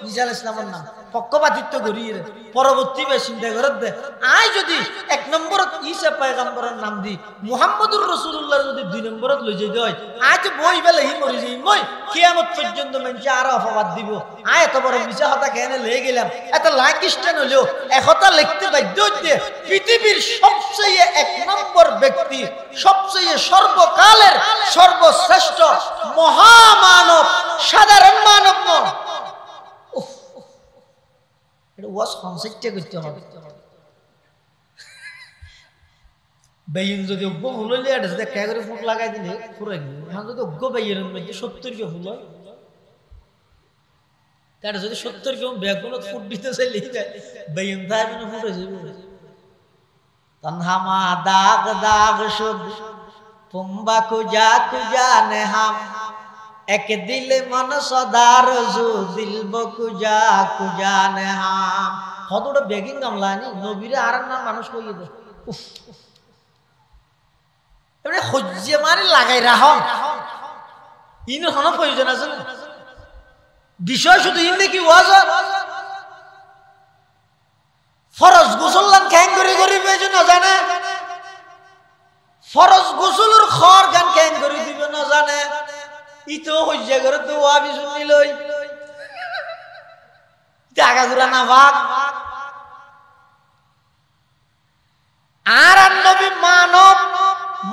ঈসা আলাইহিস সালামের নাম পক্ষপাতিত্ব করিয়ে পরবর্তী চিন্তা করে দে আই যদি 1 নম্বরত ঈসা পয়গম্বরের নাম দি মুহাম্মদুর রাসূলুল্লাহ যদি 2 নম্বরত লই যাই হয় আজ বই বেলে হি মরি যাই মই কিয়ামত পর্যন্ত মানুষ আর অপবাদ দিব আয় এত বড় মিছা কথা কেন লয়ে গেলাম এত লাকিস্টান হলো একতা লিখতে বাধ্য হইতে পৃথিবীর সবচেয়ে 1 নম্বর ব্যক্তি সবচেয়ে সর্বকালের সর্বশ্রেষ্ঠ মহামানব সাধারণ মানব নয় এটা ওয়াজ কনসেপ্টে করতে হবে বেইন যদি অজ্ঞ ফুল হইলে এটা যদি কে করে ফুট লাগাই দিলে পুরো গেল এখন যদি অজ্ঞ বেইনের মধ্যে 70 কে ফুল হয় তার যদি 70 কে বেগুন ফুট দিতে চাইলে বেইন তাই মানে ফুট হয়ে যাবে তনহামা দাগ দাগ শুদ পুম্বা কুজা কুজা নেহাম এক দিল মন সদার জু দিল বকুজা কুজা নেহাম কতটা বেগিং গামলানি নবীরে আর না মানুষ কইয়ে দে এবারে হজ্জে মারি লাগাই রাহন ইন কোনো প্রয়োজন আছে না বিষয় শুধু ইন কি ওয়াজ ফরজ গোসল কেন করে বেজে না জানে ফরজ গোসলের খর গান কেন করে দিবে না জানে ইতো হজ্জা করে তো ওয়াবি শুনি লই টাকা গুলা না ভাগ আর নবী মানব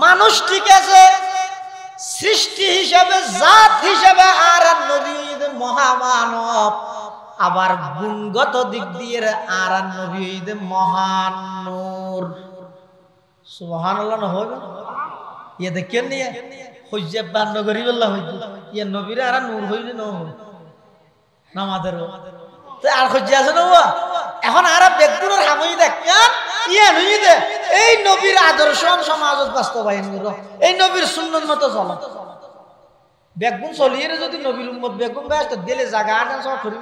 মানুষ ঠিক আছে সৃষ্টি হিসাবে জাত হিসাবে আর নবী মহামানব আবার গুণগত দিক দিয়ে আর নবী মহান নূর সুবহানাল্লাহ না হবে ये देखिए नहीं है হইজে বান্ন করি বললা হইজে ইয়ে নবীরে আর নূর হইলে নামাদের আর হইজে আছে না এখন আর বেগুনের হামই দেখেন ইয়ে নই দে এই নবীর আদর্শ সমাজত বাস্তবায়ন করো এই নবীর সুন্নত মতো চলো বেগুন চলিয়ে যদি নবীর উম্মত বেগুন ব্যস্ত দিলে জায়গা আর সব করি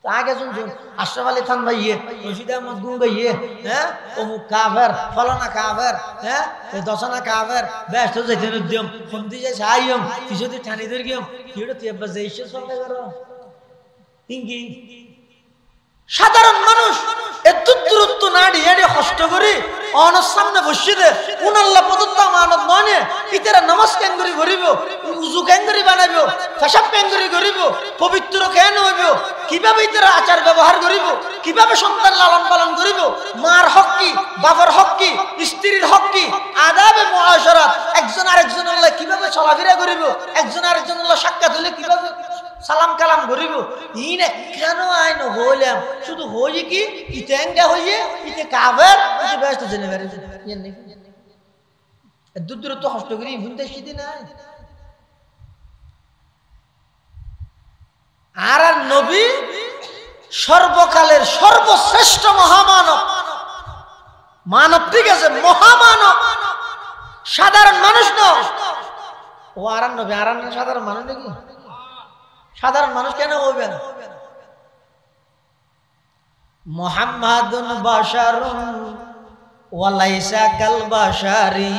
আগে শুনছুন আশরাফ আলী খান ভাইয়ে রশিদ আহমদ গুন ভাইয়ে হ্যাঁ অমুক কাফের ফলানা কাফের হ্যাঁ দশনা কাফের ব্যস্ত যেতে দিম ফন্দি যাই সাইম কিছু ঠানি ধরে গিয়ে কিটা তুই একবার যাইছ সঙ্গে করো ইঙ্গি সাধারণ মানুষ এত দূরত্ব নাড়ি এড়ে কষ্ট করি অনর সামনে বসিয়ে দে উনাল্লাহ প্রদত্ত আমানত নয় ইতারা নামাজ কেঙ্গরি করিব উজু কেঙ্গরি বানাইব পেশাব কেঙ্গরি করিব পবিত্র কেন হইব কিভাবে ইতারা আচার ব্যবহার করিব কিভাবে সন্তান লালন পালন করিব মার হক কি বাবার হক কি স্ত্রীর হক কি আদাবে মুআশারাত একজন আরেকজন আল্লাহ কিভাবে চলাফেরা করিব একজন আরেকজন আল্লাহ সাক্ষাৎ হলে কিভাবে সালাম কালাম করিব ইনে কেন আইন হইলাম শুধু হই কি ইতে এঙ্গা হইয়ে ইতে কাফের ইতে ব্যস্ত জেনে বেরে ইয়ে নেই দূর তো কষ্ট করি হুনতে সিদি নাই আর নবী সর্বকালের সর্বশ্রেষ্ঠ মহামানব মানব ঠিক আছে মহামানব সাধারণ মানুষ নয় ও আর নবী আর সাধারণ মানুষ নাকি সাধারণ মানুষ কেন হইবেন মুহাম্মাদুন বাশারুন ওয়া লাইসা কাল বাশারি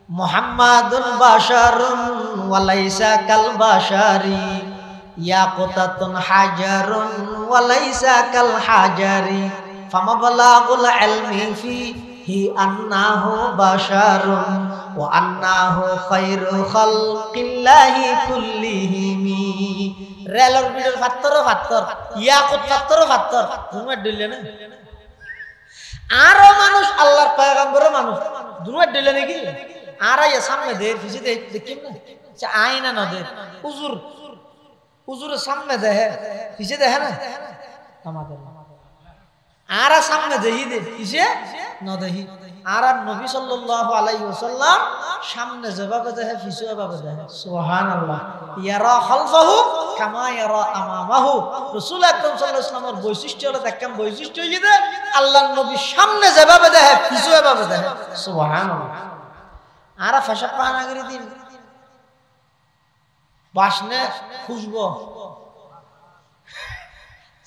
মুহাম্মাদুন বাশারুন ওয়া লাইসা কাল বাশারি ইয়াকুতাতুন হাজারুন ওয়া লাইসা কাল হাজারি ফামাবলাগুল ইলমি ফিহি আন্নাহু বাশারুন ওয়া আন্নাহু খায়রু খালকিল্লাহি কুল্লিহিম রেলর বিডর ফাত্তরও ফাত্তর ইয়াকুত ফাত্তরও ফাত্তর তুমি দিলে না আরো মানুষ আল্লাহর পয়গম্বরের মানুষ দুনিয়া দিলে নাকি আর আইয়া সামনে দে পিছে দে দেখিম না আচ্ছা আয়না না দে হুজুরের সামনে দেখে পিছে দেখে না আমাদের আর সামনে দেখি দে পিছে না দেখি আর নবী সাল্লাল্লাহু আলাইহি ওয়াসাল্লাম সামনে যেভাবে দেখে পিছে এভাবে দেখে সুবহানাল্লাহ ইয়ারা খালফাহু কামা ইয়ারা আমামাহু রাসূল আকরাম সাল্লাল্লাহু আলাইহি ওয়াসাল্লামের বৈশিষ্ট্য হলো দেখেন বৈশিষ্ট্য হই যে আল্লাহর নবী সামনে যেভাবে দেখে পিছে এভাবে দেখে সুবহানাল্লাহ আর ফাশা পানাগিরি দিন বাসনে খুশবো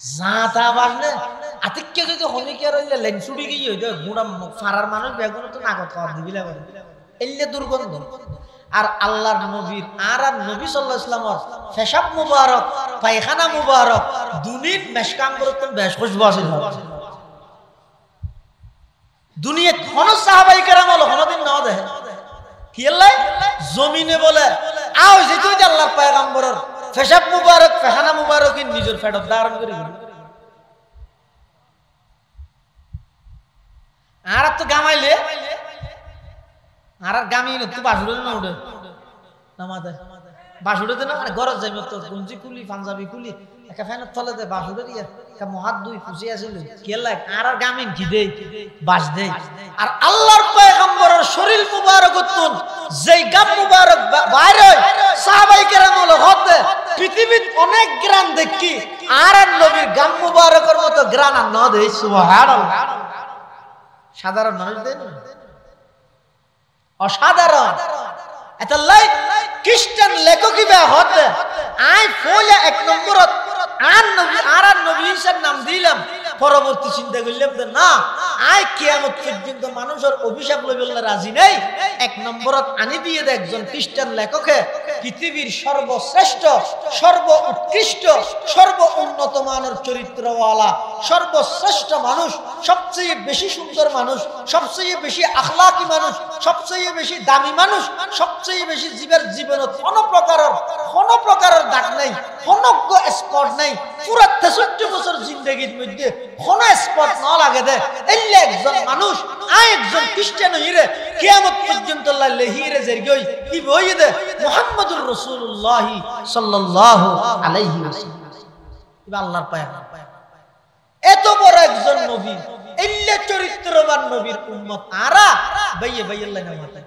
জাতা বাসনে আতিক্য যদি হনিকে রইলে লেনসুড়ি গিয়ে হইতো গুড়া ফারার মানুষ বেগুন তো নাগত খাওয়া দিবিলা করে এলে দুর্গন্ধ আর আল্লাহর নবীর আর নবী সাল্লাল্লাহু আলাইহি ওয়াসাল্লামের পেশাব মুবারক পায়খানা মুবারক দুনিয়াত মেশকাম করতে বেশ খুশবু আছে দুনিয়াত কোন সাহাবায়ে কেরাম হলো কোনদিন না দেখে কি আল্লাহ জমিনে বলে আও যেতুই আল্লাহর পয়গম্বরের পেশাব মুবারক পায়খানা মুবারক নিজের পেটত ধারণ করে আর তো গামাইলে আর গামিয়ে তো বাসুরে না উঠে নামাতে বাসুরে না মানে গরজ যাইব তো গুঞ্জি কুলি পাঞ্জাবি কুলি একটা ফ্যানের তলে দে বাসুরে দিয়ে একটা মহাত দুই খুশি আছিল কি লাগ আর গামিন কি দেই বাস দেই আর আল্লাহর পয়গম্বরের শরীর মুবারকতুন যেই গাম মুবারক বাইরে সাহাবায়ে কেরাম হলো হতে পৃথিবীর অনেক গ্রাম দেখি আর নবীর গাম মুবারকের মতো গ্রাম আর না দেই সুবহানাল্লাহ সাধারণ মানুষ দেন অসাধারণ এটা লাইক খ্রিস্টান লেখকই বা হতে আই ফলে এক নম্বরত আর নবী ঈসার নাম দিলাম পরবর্তী চিন্তা করলাম না আই কিয়ামত পর্যন্ত মানুষের অভিশাপ লইবল্লা রাজি নাই এক নম্বরত আনি দিয়ে দে একজন খ্রিস্টান লেখকে পৃথিবীর সর্বশ্রেষ্ঠ সর্ব উৎকৃষ্ট সর্ব উন্নত মানের চরিত্রওয়ালা সর্বশ্রেষ্ঠ মানুষ সবচেয়ে বেশি সুন্দর মানুষ সবচেয়ে বেশি আখলাকি মানুষ সবচেয়ে বেশি দামি মানুষ সবচেয়ে বেশি জীবনত কোনো প্রকারের দাগ নাই কোনো স্পট নাই পুরা 63 বছর জিন্দেগির মধ্যে কোনো স্পট না লাগে দে এলে একজন মানুষ একজন খ্রিস্টান হইরে কিয়ামত পর্যন্ত আল্লাহ লেহিরে জেরগই কি বইয়ে দে মুহাম্মদুর রাসূলুল্লাহ সাল্লাল্লাহু আলাইহি ওয়াসাল্লাম ইবা আল্লাহর পয়গম্বর এত বড় একজন নবী এলে চরিত্রবান নবীর উম্মত আরা বাইয়ে আল্লাহ না মাতা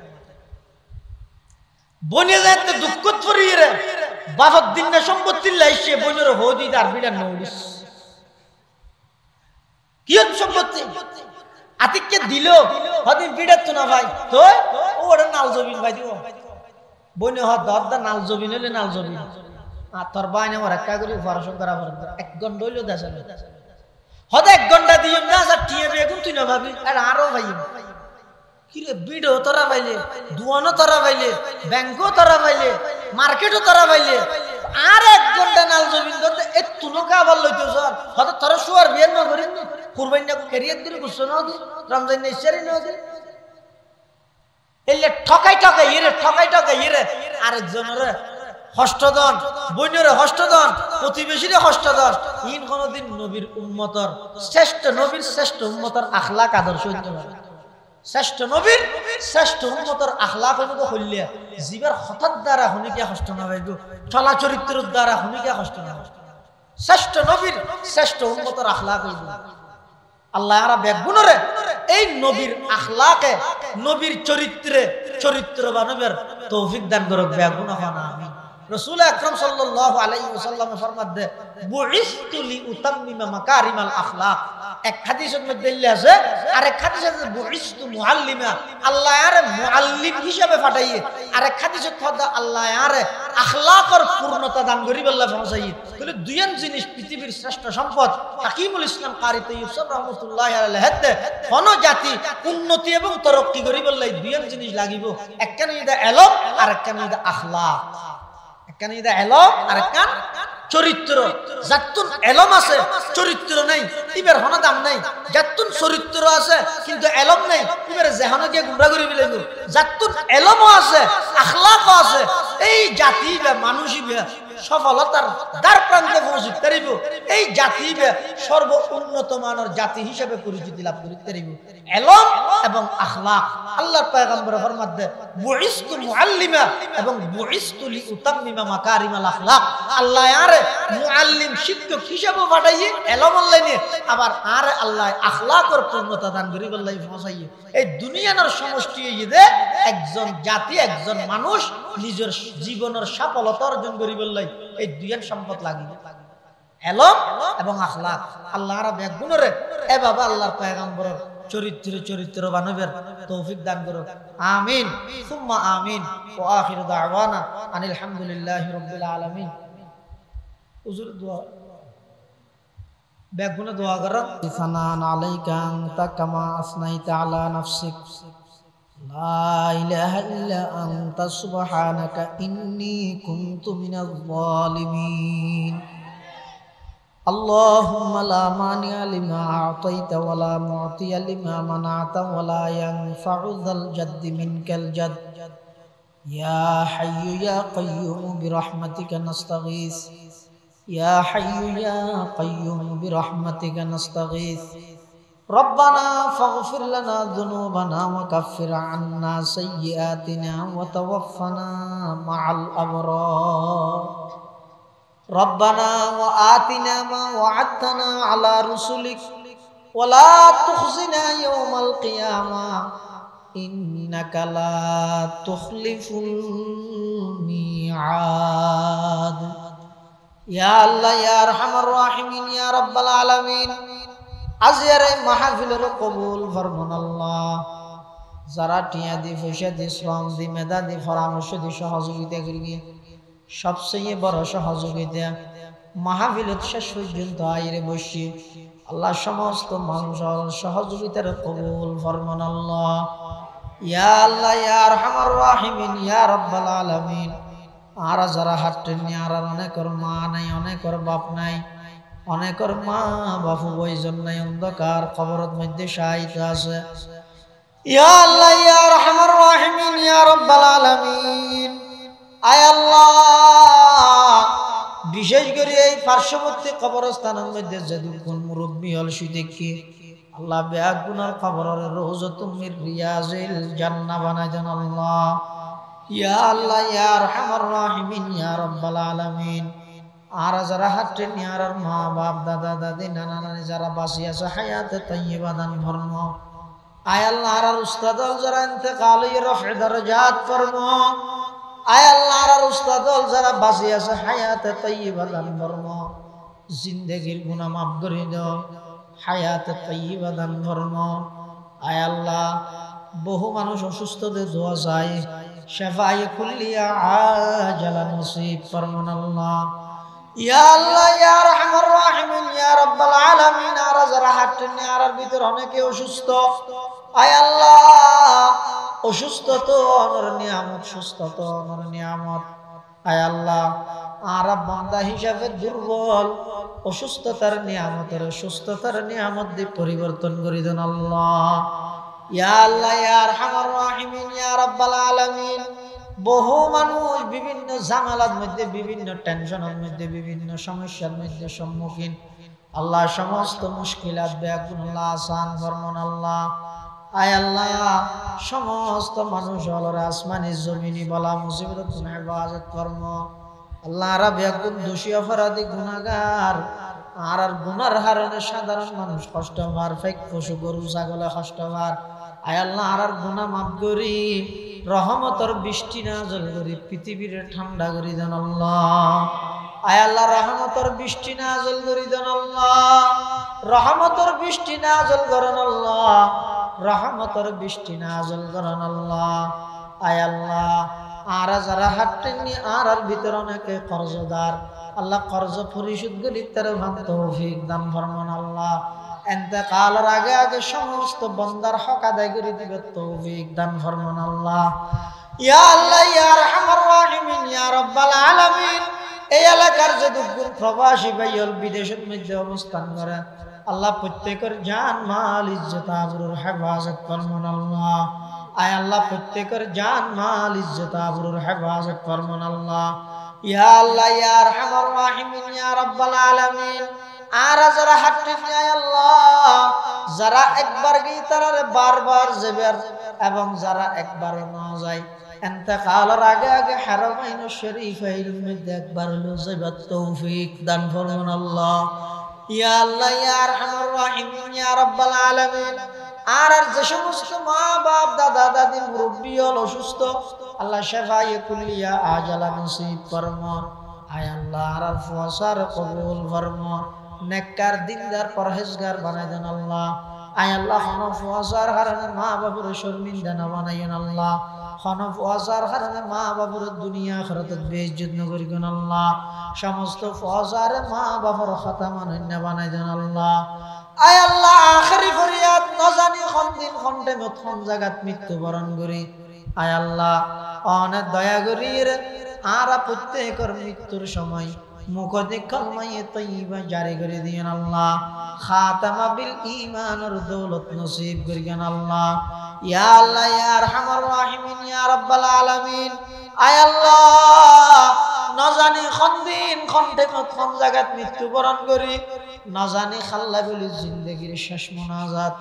বনে যাইতে দুঃখ পড়িয়ে রে বাবার দিন না সম্পত্তি লাইছে বনের হদি আর বিড়া নৌলিস কি সম্পত্তি আতিককে দিল হদি বিড়া তো না ভাই তো ওরা নাল জবিন ভাই দিব বনে হদ দরদা নাল জবিন হলে নাল জবিন আর তোর বাইনে ওর একটা করে পড়াশোনা করা পড়ে 1 ঘন্টা হইলো দেশ হদ 1 ঘন্টা দিয়ে না আর টিয়ে বেগুন তুই না ভাবি আর আরো ভাই কিরে বিড়ো তোরা পাইলে দুয়ানো তোরা পাইলে ব্যাংকও তোরা পাইলে মার্কেটও তোরা পাইলে আর 1 ঘন্টা নাল জবিন করতে এ তুনো কাবার লইতো স্যার হয়তো তোরা শুয়ার বিয়ের না করিন কুরবানি না ক্যারিয়ার দিলে বুঝছো না দি রমজান নেই সেরি না দি এলে ঠকাই ইরে আরেকজনের হস্তদন বইনের হস্তদন প্রতিবেশীর হস্তদন ইন কোনদিন নবীর উম্মতর শ্রেষ্ঠ উম্মতর আখলাক আদর্শ হইতে পারে শ্রেষ্ঠ নবীর শ্রেষ্ঠ উম্মতর আখলাক হইব হইলে জীবের হঠাৎ দ্বারা হুনিকে হস্ত না হইব চলা চরিত্রের দ্বারা হুনিকে হস্ত না শ্রেষ্ঠ নবীর শ্রেষ্ঠ উম্মতর আখলাক হইব আল্লাহ আরা বেগুনরে এই নবীর আখলাকে নবীর চরিত্রবানের তৌফিক দান করুক বেগুন হন আমিন রাসূল আকরাম সাল্লাল্লাহু আলাইহি ওয়াসাল্লাম ফরমাতে বুইসতু লিউতাম্মিমা মাকারিমাল আখলাক এক হাদিসের মধ্যে আছে আর এক হাদিসে বুইসতু মুআল্লিমা আল্লাহ আরে মুআল্লিম হিসেবে পাঠাইয়ে আর এক হাদিসে খোদা আল্লাহ আরে আখলাকের পূর্ণতা দান করিবে আল্লাহ ফরমাই তাহলে দুইজন জিনিস পৃথিবীর শ্রেষ্ঠ সম্পদ হাকিমুল ইসলাম কারি তৈয়ব সাহেব রাহমাতুল্লাহি আলাইহি কোন জাতি উন্নতি এবং তরক্কি করিবে আল্লাহ দুইজন জিনিস লাগিব একখানে ইদা ইলম আর একখানে ইদা আখলাক একখানে ইদা ইলম আর একখান চরিত্র যাতুন ইলম আছে চরিত্র নাই ইবের হনা দাম নাই যাতুন চরিত্র আছে কিন্তু ইলম নাই ইবের জেহানো গিয়ে গুমরা করি ফেলাইব যাতুন ইলমও আছে আখলাকও আছে এই জাতি বা মানুষই সফলতার দ্বার প্রান্তে পৌঁছিতে পারিব এই জাতি সর্ব উন্নত মানের জাতি হিসেবে পরিচিতি লাভ করিতে পারিব ইলম এবং আখলাক আল্লাহর পয়গম্বর ফরমাতে বুইসতু মুআল্লিমা এবং বুইসতু লিউতাম্মিমা মাকারিমাল আখলাক আল্লাহ আরে মুআল্লিম শিক্ষক হিসেবে পাঠাইয়ে ইলম আল্লাহ নিয়ে আবার আরে আল্লাহ আখলাকের পূর্ণতা দান করি বললাই পৌঁছাইয়ে এই দুনিয়ার সমষ্টি ইদে একজন জাতি একজন মানুষ নিজের জীবনের সফলতা অর্জন করি বললাই এই দুইয়ের সম্পদ লাগিবে ইলম এবং আখলাক আল্লাহ আরা বেগুনরে এ বাবা আল্লাহর পয়গম্বরের চরিত্র বানবের তৌফিক দান করুক আমিন সুম্মা আমিন ওয়া আখিরু দাওয়ানা আনিল হামদুলিল্লাহি রাব্বিল আলামিন হুজুর দোয়া বেগুনে দোয়া করেন সানান আলাইকা আনতা কামা আসনাইতা আলা নাফসিক লা ইলাহা ইল্লা আনতা সুবহানাকা ইন্নী কুনতু মিনাজ জালিমিন اللهم لا مانع لما أعطيت ولا معطي لما منعت ولا ينفع ذا الجد منك الجد يا حي يا قيوم برحمتك نستغيث يا حي يا قيوم برحمتك نستغيث ربنا فاغفر لنا ذنوبنا وكفر عنا سيئاتنا وتوفنا مع الأبرار ربنا وآتنا ما وعدتنا على رسلك ولا تخزنا يوم القيامة إنك لا تخلف الميعاد يا الله يا أرحم الراحمين يا رب العالمين أزيار محافل قبول فرمان الله যারা টিয়া দি পয়সা দি শ্রম দি মেধা দি পরামর্শ দি সহযোগিতা করিয়ে সবচেয়ে বড় সহযোগিতা মাহফিলত শেষ পর্যন্ত আইরে বসি আল্লাহ সমস্ত মানুষের সহযোগিতার কবুল ফরমান আল্লাহ ইয়া আল্লাহ ইয়া আরহামার রাহিমিন ইয়া রাব্বাল আলামিন আর যারা হাঁটতেন আর অনেকের মা নাই অনেকের বাপ নাই অনেকের মা বাপু বইজন নাই অন্ধকার কবরের মধ্যে শায়িত আছে ইয়া আল্লাহ ইয়া আরহামার রাহিমিন ইয়া রাব্বাল আলামিন আয় আল্লাহ বিশেষ করে এই পার্শ্ববর্তী কবরস্থানের মধ্যে যে দুজন মুরব্বী হল সুদেখি আল্লাহ বেগুনার কবরের রওজাতুম মির রিয়াজিল জান্নাহ বানায় দেন আল্লাহ ইয়া আল্লাহ ইয়া আরহামার রাহিমিন ইয়া রাব্বাল আলামিন আর যারা হাঁটতে নিয়ার মা বাপ দাদা দাদি নানা নানি যারা বাঁচি আছে হায়াতে তাইয়্যিবা দান ফরম আয় আল্লাহ আর উস্তাদ যারা ইন্তেকাল রফে দরজাত ফরম আয় আল্লাহ আর উস্তাদ যারা বাঁচি আছে হায়াতে তাইয়্যিবা দান ফরমা জিন্দেগির গুনাহ মাফ করে দাও হায়াতে তাইয়্যিবা দান ফরমা আয় আল্লাহ বহু মানুষ অসুস্থদের দোয়া চায় শাফায়ে কুল্লিয়া আজালা নসিব ফরমান আল্লাহ ইয়া আল্লাহ ইয়া আরহামার রাহিমিন ইয়া রাব্বাল আলামিন আর যারা হাঁটতে আর ভিতর অনেকে অসুস্থ আয় আল্লাহ অসুস্থ তো অনর নিয়ামত সুস্থ তো অনর নিয়ামত আয় আল্লাহ আর বান্দা হিসাবে দুর্বল অসুস্থতার নিয়ামতের সুস্থতার নিয়ামত দিয়ে পরিবর্তন করে দেন আল্লাহ ইয়া আল্লাহ ইয়া আরহামার রাহিমিন ইয়া রাব্বাল আলামিন বহু মানুষ বিভিন্ন ঝামেলার মধ্যে বিভিন্ন টেনশনের মধ্যে বিভিন্ন সমস্যার মধ্যে সম্মুখীন আল্লাহ সমস্ত মুশকিলাত বেগুনল্লাহ আসান ফরমান আল্লাহ আয় আল্লাহ সমস্ত মানুষ হলরে আসমানি জমিনি বলা মুসিবত তুমি হেফাজত ফরমা আল্লাহ রা বেগুন দোষী অপরাধী গুনাহগার আর গুনার হারণে সাধারণ মানুষ কষ্ট হওয়ার ফেক পশু গরু ছাগলে কষ্ট হওয়ার আয় আল্লাহ আর গুনাহ মাফ করি রহমতের বৃষ্টি নাযিল করি পৃথিবীর ঠান্ডা করি দেন আল্লাহ আয় আল্লাহ রহমতের বৃষ্টি নাযিল করি দেন আল্লাহ রহমতের বৃষ্টি নাযিল করেন আল্লাহ রহমতের বৃষ্টি নাযিল করেন আল্লাহ আয় আল্লাহ আর যারা হাঁটেননি আর ভিতর অনেকে কর্জদার আল্লাহ কর্জ পরিশোধ করি তার ভান তৌফিক দান ফরমান আল্লাহ ইন্তেকালের আগে আগে সমস্ত বান্দার হক আদায় করে দিবে তৌফিক দান ফরমান আল্লাহ ইয়া আল্লাহ ইয়া আরহামার রাহিমিন ইয়া রাব্বাল আলামিন এই এলাকার যে দুগুণ প্রবাসী ভাইয়ল বিদেশের মধ্যে অবস্থান করে আল্লাহ প্রত্যেকের জান মাল ইজ্জত আবরুর হেফাজত ফরমান আল্লাহ আয় আল্লাহ প্রত্যেকের জান মাল ইজ্জত আবরুর হেফাজত ফরমান আল্লাহ ইয়া আল্লাহ ইয়া আরহামার রাহিমিন ইয়া রাব্বাল আলামিন আর যারা হাঁটতে আয় আল্লাহ যারা একবার গিয়ে তারা বারবার যাবে এবং যারা একবার না যায় ইন্তেকালের আগে আগে হারামাইন শরীফাইল মধ্যে একবার হলো যাবার তৌফিক দান ফরমান আল্লাহ ইয়া আল্লাহ ইয়া আরহামার রাহিমিন ইয়া রাব্বাল আলামিন আর যে সমস্ত মা বাপ দাদা দাদি মুরব্বি হল অসুস্থ আল্লাহ শাফায়ে কুল্লিয়া আজালা নসিব ফরমা আয় আল্লাহ আর ফসার কবুল ফরমা নেককার দিনদার পরহেজগার বানাই দেন আল্লাহ আয় আল্লাহ হনফ ওয়াজার কারণে মা বাবুর শর্মিন্দা না বানাইন আল্লাহ হনফ ওয়াজার কারণে মা বাবুর দুনিয়া আখিরাতে বেইজ্জত না করিন আল্লাহ সমস্ত ফওয়াজারে মা বাবার খাতামান না বানাই দেন আল্লাহ আয় আল্লাহ আখেরি ফরিয়াদ না জানি কোন দিন কোনটা কোন জায়গাত মৃত্যুবরণ করি আয় আল্লাহ অনেক দয়া করির আর প্রত্যেকের মৃত্যুর সময় মুখে কালমায়ে তাইয়্যিবা জারি করে দিয়েন আল্লাহ খাতামা বিল ঈমানের দৌলত নসিব করিয়েন আল্লাহ ইয়া আল্লাহ ইয়া আরহামার রাহিমিন ইয়া রাব্বাল আলামিন আয় আল্লাহ না জানি কোন দিন কোন জায়গাত মৃত্যুবরণ করি না জানি খাল্লা বলি জিন্দেগির শেষ মোনাজাত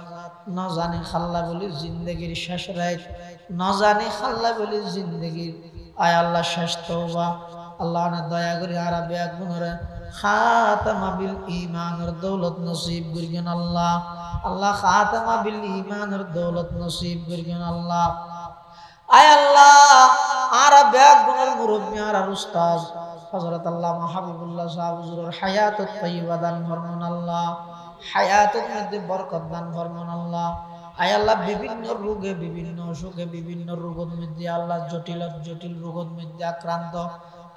না জানি খাল্লা বলি জিন্দেগির শেষ রাত না জানি খাল্লা বলি জিন্দেগির আয় আল্লাহ শেষ তওবা আল্লাহ ने दया करी आरा बेगुनरे खातमा बिल ईमानर दौलत नसीब करियन अल्लाह अल्लाह खातमा बिल ईमानर दौलत नसीब करियन अल्लाह आय अल्लाह आरा बेगुनर मुरब्बी आरा उस्ताद हजरत अल्लामा हबीबुल्लाह साहब हुजूर हयातुत तय्यिबा दान फरमान अल्लाह हयातुत मध्य बरकत दान फरमान अल्लाह आय अल्लाह विभिन्न रोगे विभिन्न असुखे विभिन्न रोगों मध्य अल्लाह जटिल जटिल रोगों मध्य आक्रांत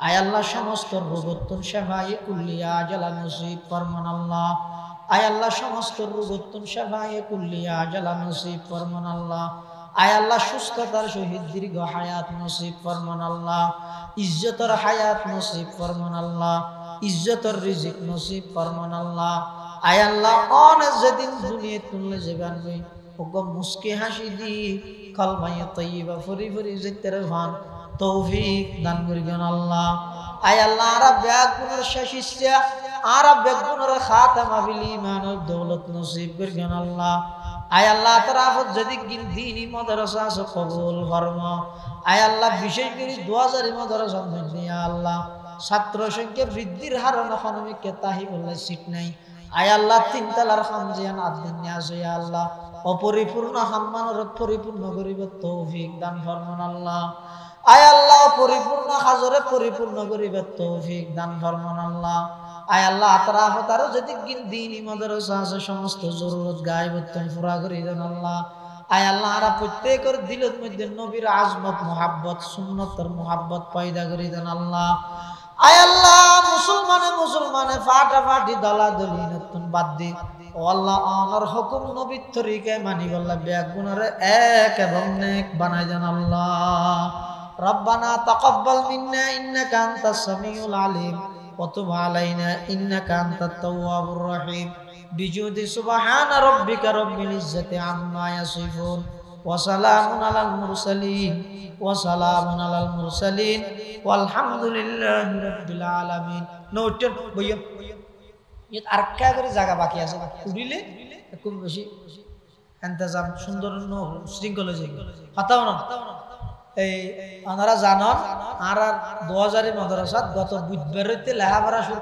आय अल्लाह समस्त रोगोत्तम शाफाये कुल्लिया आजला नसीब फरमान अल्लाह आय अल्लाह समस्त रोगोत्तम शाफाये कुल्लिया आजला नसीब फरमान अल्लाह आय अल्लाह सुस्थतार सहित दीर्घ हायात नसीब फरमान अल्लाह इज्जतर हायात नसीब फरमान अल्लाह इज्जतर रिजिक नसीब फरमान अल्लाह आय अल्लाह ऑन जदिन दुनिया तुल्ले जबान में ओगो मुस्के हासि दी कलमाये तय्यिबा फरी फरी जिक्र भान तौफीक दान करियन अल्लाह आय अल्लाह आरा बेगुनर शेषिस्या आरा बेगुनर खातमा बिल ईमानर दौलत नसीब करियन अल्लाह आय अल्लाह तरफ जदि दीनी मदरसा से कबूल फरमा आय अल्लाह विशेष করে 2000 मदरसा में या अल्लाह ছাত্র সংখ্যা বৃদ্ধির হার ইকোনমিক কে তাহিবুল্লাহ সিট নাই आय अल्लाह তিন তালার খামজিয়ান আদিন আছে या अल्लाह অপরিপূর্ণ সম্মানের পরিপূর্ণ করিবার তৌফিক দান ফরমান আল্লাহ। আয় আল্লাহ পরিপূর্ণ হাজরে পরিপূর্ণ করিবার তৌফিক দান ফরমান আল্লাহ। আয় আল্লাহ আতরাফত আরো যদি দ্বীনি মাদ্রাসা আছে সমস্ত জরুরত গায়বত্তন পুরা করে দেন আল্লাহ। আয় আল্লাহ আরা প্রত্যেকের দিলের মধ্যে নবীর আজমত মুহাব্বত সুন্নতের মুহাব্বত পয়দা করে দেন আল্লাহ। আয় আল্লাহ মুসলমানে ফাটাফাটি দলাদলি নতুন বাদ দি ও আল্লাহ আনার হুকুম নবীর তরিকায় মানি বল্লা বেগুনারে এক এবং নেক বানাই দেন আল্লাহ। রব্বানা তাকাব্বাল মিন্না ইন্নাকা আনতাস সামিউল আলিম ওয়া তুব আলাইনা ইন্নাকা আনতাত তাওয়াবুর রহিম বিজুদি সুবহানা রাব্বিকা রাব্বিল ইজ্জাতি আম্মা ইয়াসিফুন ওয়া সালামুন আলাল মুরসালিন ওয়ালহামদুলিল্লাহি রাব্বিল আলামিন। নোটেন বইয়া আর কা করে জায়গা বাকি আছে উড়িলে খুব বেশি ইন্তজাম সুন্দর শৃঙ্খলা যাবে হাতাও না। এই আপনারা জানেন আর 2000 মাদ্রাসাত গত বুধবারেতে লেখাপড়া